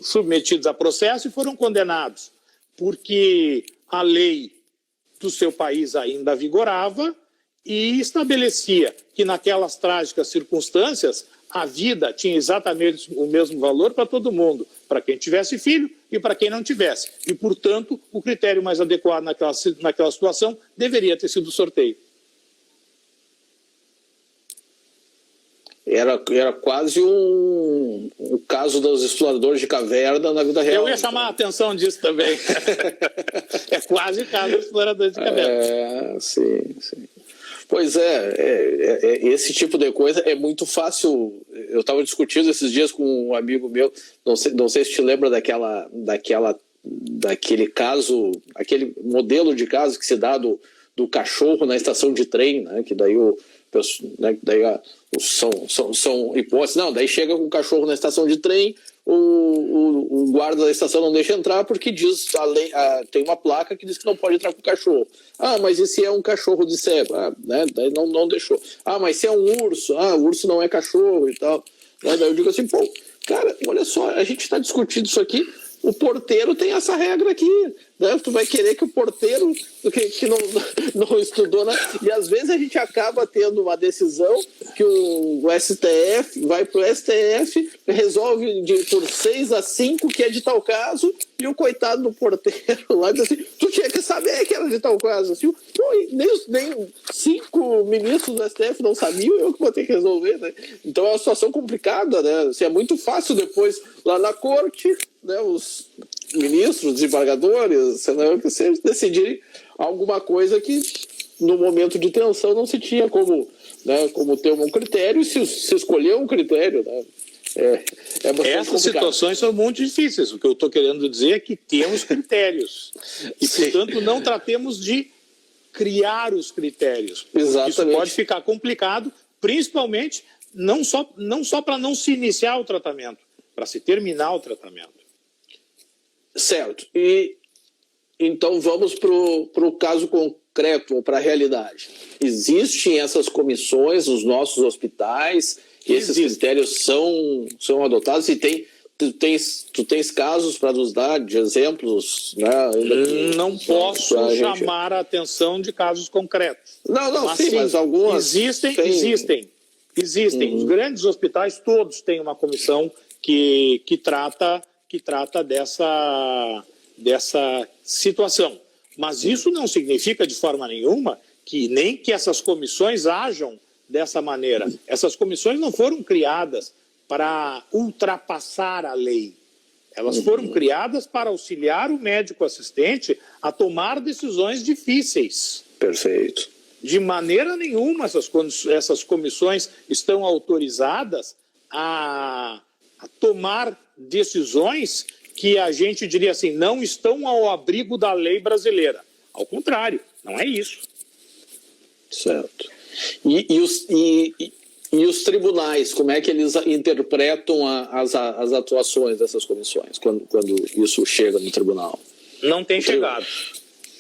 Speaker 1: submetidos a processo e foram condenados, porque a lei do seu país ainda vigorava e estabelecia que naquelas trágicas circunstâncias a vida tinha exatamente o mesmo valor para todo mundo, para quem tivesse filho e para quem não tivesse. E, portanto, o critério mais adequado naquela situação deveria ter sido o sorteio.
Speaker 2: Era quase um caso dos exploradores de caverna na vida real.
Speaker 1: Eu ia chamar a atenção disso também. É quase o caso dos exploradores de caverna.
Speaker 2: Sim. Pois esse tipo de coisa é muito fácil. Eu estava discutindo esses dias com um amigo meu, não sei se te lembra daquele caso, aquele modelo de caso que se dá do cachorro na estação de trem, né? Que daí são hipóteses. Não, daí chega com o cachorro na estação de trem, o guarda da estação não deixa entrar porque diz tem uma placa que diz que não pode entrar com o cachorro. Mas e se é um cachorro de ceba? Né? Daí não deixou. Mas se é um urso? O urso não é cachorro e tal. Daí eu digo assim, cara, olha só, a gente está discutindo isso aqui, o porteiro tem essa regra aqui, né? Tu vai querer que o porteiro que não estudou, né? E às vezes a gente acaba tendo uma decisão que o STF vai pro STF, resolve por 6-5 que é de tal caso, e o coitado do porteiro lá diz assim, tu tinha que saber que era de tal caso, assim, nem 5 ministros do STF não sabiam, eu que vou ter que resolver, né? Então é uma situação complicada, né? Assim, é muito fácil depois lá na corte, né, os ministros, desembargadores, senadores, decidirem alguma coisa que no momento de tensão não se tinha como ter um critério, e se escolher um critério, né?
Speaker 1: Essas situações são muito difíceis. O que eu estou querendo dizer é que temos critérios e, portanto, não tratemos de criar os critérios.
Speaker 2: Exatamente.
Speaker 1: Isso pode ficar complicado, principalmente não só para não se iniciar o tratamento, para se terminar o tratamento.
Speaker 2: Certo. E então vamos para o caso concreto, ou para a realidade. Existem essas comissões nos nossos hospitais, esses critérios são adotados e Tu tens casos para nos dar de exemplos, né?
Speaker 1: Não posso chamar a atenção de casos concretos.
Speaker 2: Não, mas algumas...
Speaker 1: Existem. Os grandes hospitais todos têm uma comissão que trata dessa situação. Mas isso não significa de forma nenhuma que nem que essas comissões ajam dessa maneira. Essas comissões não foram criadas para ultrapassar a lei. Elas foram criadas para auxiliar o médico assistente a tomar decisões difíceis.
Speaker 2: Perfeito.
Speaker 1: De maneira nenhuma essas comissões estão autorizadas a tomar decisões que a gente diria assim, não estão ao abrigo da lei brasileira. Ao contrário, não é isso.
Speaker 2: Certo. E os tribunais, como é que eles interpretam as atuações dessas comissões, quando isso chega no tribunal?
Speaker 1: Não tem chegado.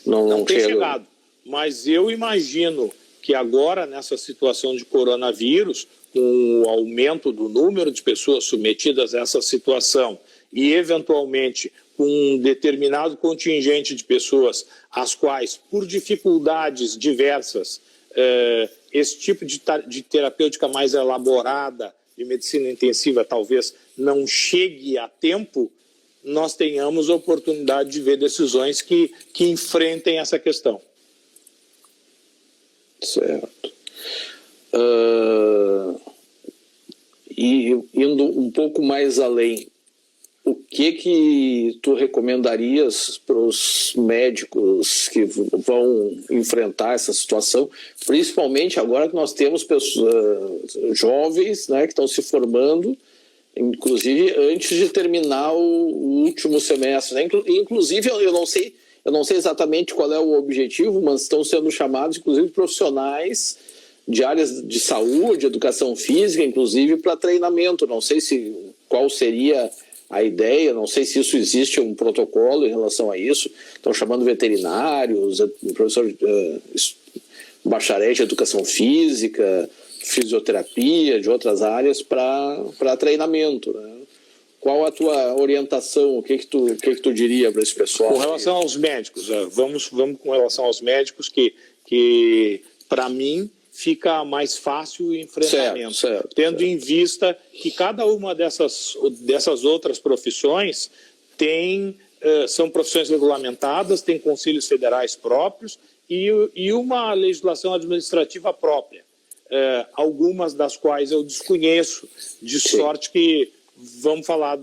Speaker 1: Não tem chegado. Mas eu imagino que agora, nessa situação de coronavírus, com o aumento do número de pessoas submetidas a essa situação e, eventualmente, com um determinado contingente de pessoas às quais, por dificuldades diversas, esse tipo de terapêutica mais elaborada, de medicina intensiva, talvez não chegue a tempo, nós tenhamos a oportunidade de ver decisões que enfrentem essa questão.
Speaker 2: Certo. E indo um pouco mais além, o que tu recomendarias para os médicos que vão enfrentar essa situação, principalmente agora que nós temos pessoas jovens, né, que estão se formando, inclusive antes de terminar o último semestre, né? Inclusive eu não sei exatamente qual é o objetivo, mas estão sendo chamados inclusive profissionais de áreas de saúde, educação física, inclusive para treinamento. Não sei qual seria a ideia, não sei se isso existe um protocolo em relação a isso. Estão chamando veterinários, professor bacharéis de educação física, fisioterapia, de outras áreas para treinamento, né? Qual a tua orientação? O que tu diria para esse pessoal?
Speaker 1: Com relação aos médicos, vamos com relação aos médicos que para mim fica mais fácil o enfrentamento, tendo em vista que cada uma dessas outras profissões são profissões regulamentadas, tem conselhos federais próprios e uma legislação administrativa própria, algumas das quais eu desconheço, de sorte que vamos falar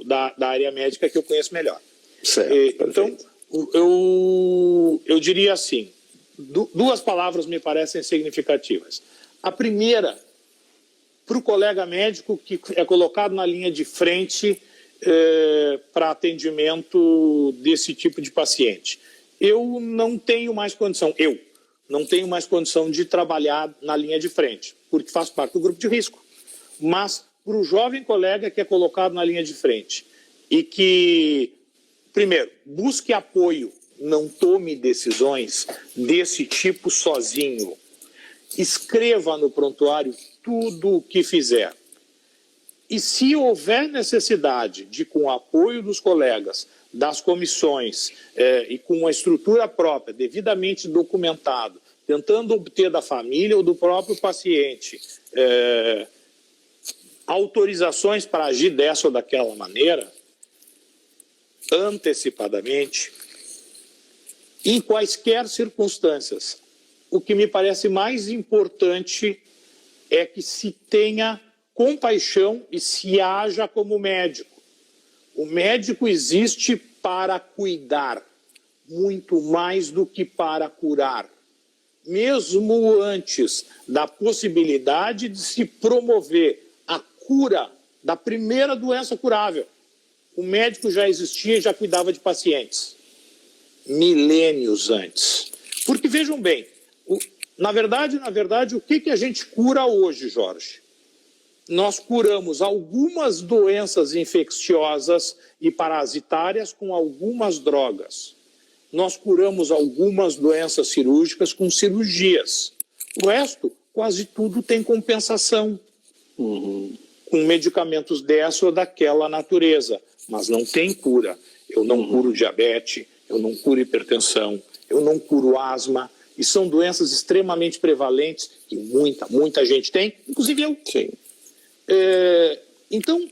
Speaker 1: da área médica que eu conheço melhor. Então, eu diria assim, duas palavras me parecem significativas. A primeira, para o colega médico que é colocado na linha de frente para atendimento desse tipo de paciente. Eu não tenho mais condição de trabalhar na linha de frente, porque faço parte do grupo de risco. Mas para o jovem colega que é colocado na linha de frente e que, primeiro, busque apoio, não tome decisões desse tipo sozinho. Escreva no prontuário tudo o que fizer. E se houver necessidade de, com o apoio dos colegas, das comissões e com uma estrutura própria, devidamente documentado, tentando obter da família ou do próprio paciente autorizações para agir dessa ou daquela maneira, antecipadamente, em quaisquer circunstâncias. O que me parece mais importante é que se tenha compaixão e se haja como médico. O médico existe para cuidar, muito mais do que para curar. Mesmo antes da possibilidade de se promover a cura da primeira doença curável, o médico já existia e já cuidava de pacientes. Milênios antes. Porque, vejam bem, na verdade, o que a gente cura hoje, Jorge? Nós curamos algumas doenças infecciosas e parasitárias com algumas drogas. Nós curamos algumas doenças cirúrgicas com cirurgias. O resto, quase tudo tem compensação. com medicamentos dessa ou daquela natureza, mas não tem cura. Eu não curo diabetes, eu não curo hipertensão, eu não curo asma, e são doenças extremamente prevalentes que muita gente tem, inclusive eu.
Speaker 2: Sim.
Speaker 1: Então,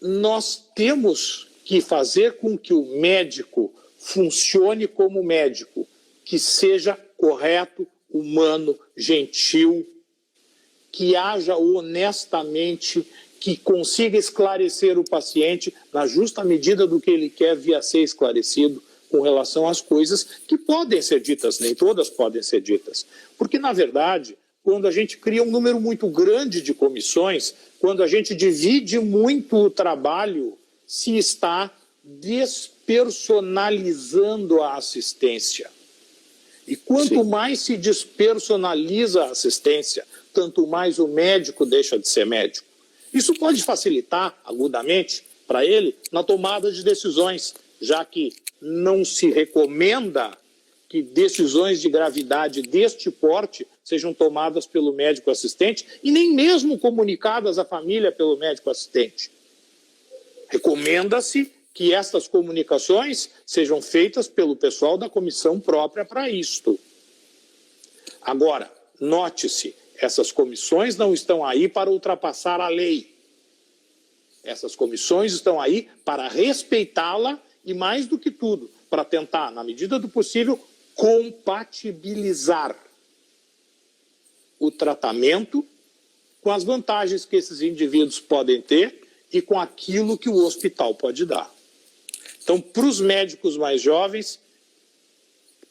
Speaker 1: nós temos que fazer com que o médico funcione como médico, que seja correto, humano, gentil, que haja honestamente, que consiga esclarecer o paciente na justa medida do que ele quer vir a ser esclarecido com relação às coisas que podem ser ditas, nem todas podem ser ditas. Porque, na verdade, quando a gente cria um número muito grande de comissões, quando a gente divide muito o trabalho, se está despersonalizando a assistência. E quanto mais se despersonaliza a assistência, tanto mais o médico deixa de ser médico. Isso pode facilitar, agudamente, para ele, na tomada de decisões, já que não se recomenda que decisões de gravidade deste porte sejam tomadas pelo médico assistente e nem mesmo comunicadas à família pelo médico assistente. Recomenda-se que estas comunicações sejam feitas pelo pessoal da comissão própria para isto. Agora, note-se, essas comissões não estão aí para ultrapassar a lei. Essas comissões estão aí para respeitá-la e, mais do que tudo, para tentar, na medida do possível, compatibilizar o tratamento com as vantagens que esses indivíduos podem ter e com aquilo que o hospital pode dar. Então, para os médicos mais jovens,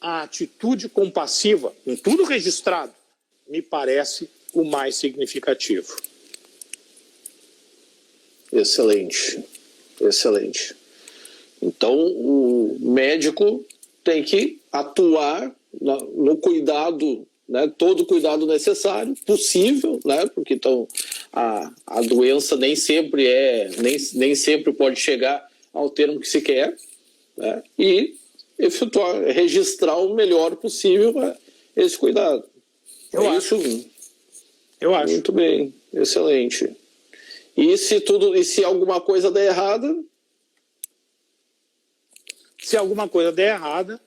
Speaker 1: a atitude compassiva, com tudo registrado, me parece o mais significativo.
Speaker 2: Excelente, excelente. Então, o médico tem que atuar no cuidado, né, todo o cuidado necessário, possível, né, porque então, a doença nem sempre pode chegar ao termo que se quer, né, e efetuar, registrar o melhor possível esse cuidado.
Speaker 1: Eu acho.
Speaker 2: Muito bem, excelente. E se alguma coisa der errada?
Speaker 1: Se alguma coisa der errada,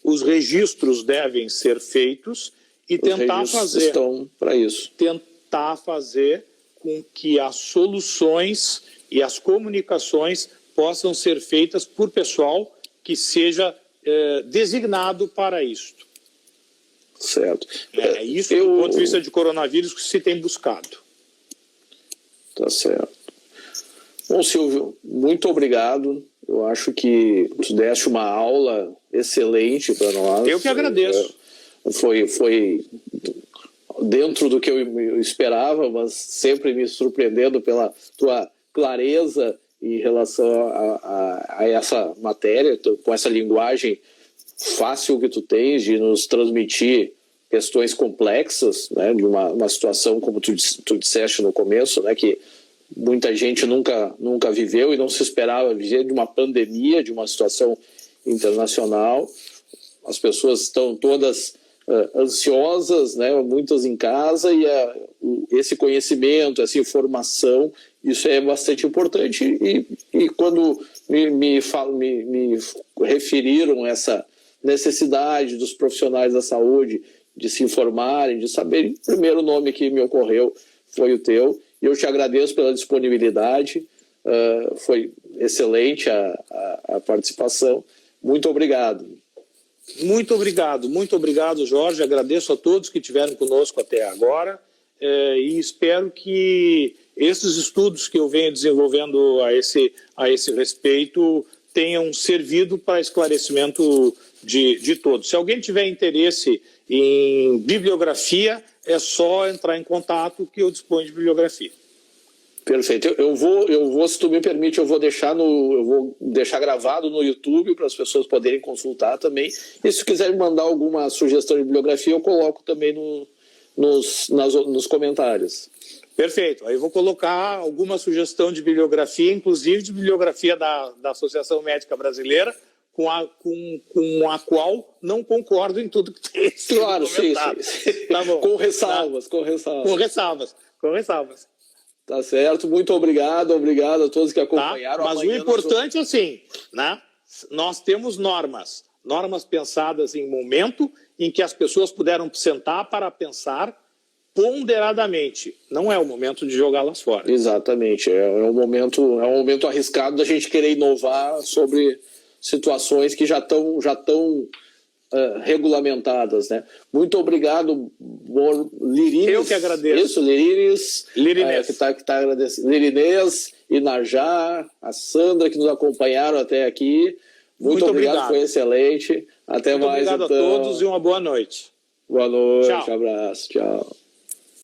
Speaker 1: os registros devem ser feitos e tentar fazer com que as soluções e as comunicações possam ser feitas por pessoal que seja designado para isto.
Speaker 2: Certo.
Speaker 1: É isso, do ponto de vista de coronavírus, que se tem buscado.
Speaker 2: Tá certo. Bom, Silvio, muito obrigado. Eu acho que tu deste uma aula excelente para nós.
Speaker 1: Eu que agradeço.
Speaker 2: Foi dentro do que eu esperava, mas sempre me surpreendendo pela tua clareza em relação a essa matéria, com essa linguagem fácil que tu tens de nos transmitir questões complexas, né, de uma situação, como tu disseste no começo, né, que muita gente nunca viveu e não se esperava viver, de uma pandemia, de uma situação internacional. As pessoas estão todas ansiosas, né, muitas em casa, e esse conhecimento, essa informação, isso é bastante importante, e quando me referiram essa necessidade dos profissionais da saúde de se informarem, de saberem, o primeiro nome que me ocorreu foi o teu, e eu te agradeço pela disponibilidade, foi excelente a participação, muito obrigado.
Speaker 1: Muito obrigado, Jorge, agradeço a todos que estiveram conosco até agora, e espero que esses estudos que eu venho desenvolvendo a esse respeito tenham servido para esclarecimento de todos. Se alguém tiver interesse em bibliografia, é só entrar em contato que eu disponho de bibliografia.
Speaker 2: Perfeito. Eu vou, se tu me permite, eu vou deixar gravado no YouTube para as pessoas poderem consultar também. E se quiser me mandar alguma sugestão de bibliografia, eu coloco também nos comentários.
Speaker 1: Perfeito. Aí eu vou colocar alguma sugestão de bibliografia, inclusive de bibliografia da Associação Médica Brasileira, com a qual não concordo em tudo que tem sido
Speaker 2: comentado. Sim.
Speaker 1: Tá bom.
Speaker 2: Com ressalvas.
Speaker 1: Com ressalvas.
Speaker 2: Tá certo, muito obrigado a todos que acompanharam.
Speaker 1: Mas o importante é assim, né? Nós temos normas pensadas em momento em que as pessoas puderam sentar para pensar ponderadamente. Não é o momento de jogá-las fora.
Speaker 2: Exatamente, é um momento arriscado da gente querer inovar sobre situações que já estão regulamentadas, né? Muito obrigado, Lirines.
Speaker 1: Eu que agradeço.
Speaker 2: Isso, Lirines.
Speaker 1: Lirinês.
Speaker 2: Que tá agradecendo. Lirinês, Inajá, a Sandra, que nos acompanharam até aqui. Muito obrigado, foi excelente. Até mais,
Speaker 1: obrigado
Speaker 2: então.
Speaker 1: a todos e uma boa noite.
Speaker 2: Boa noite,
Speaker 1: Tchau.
Speaker 2: abraço, tchau.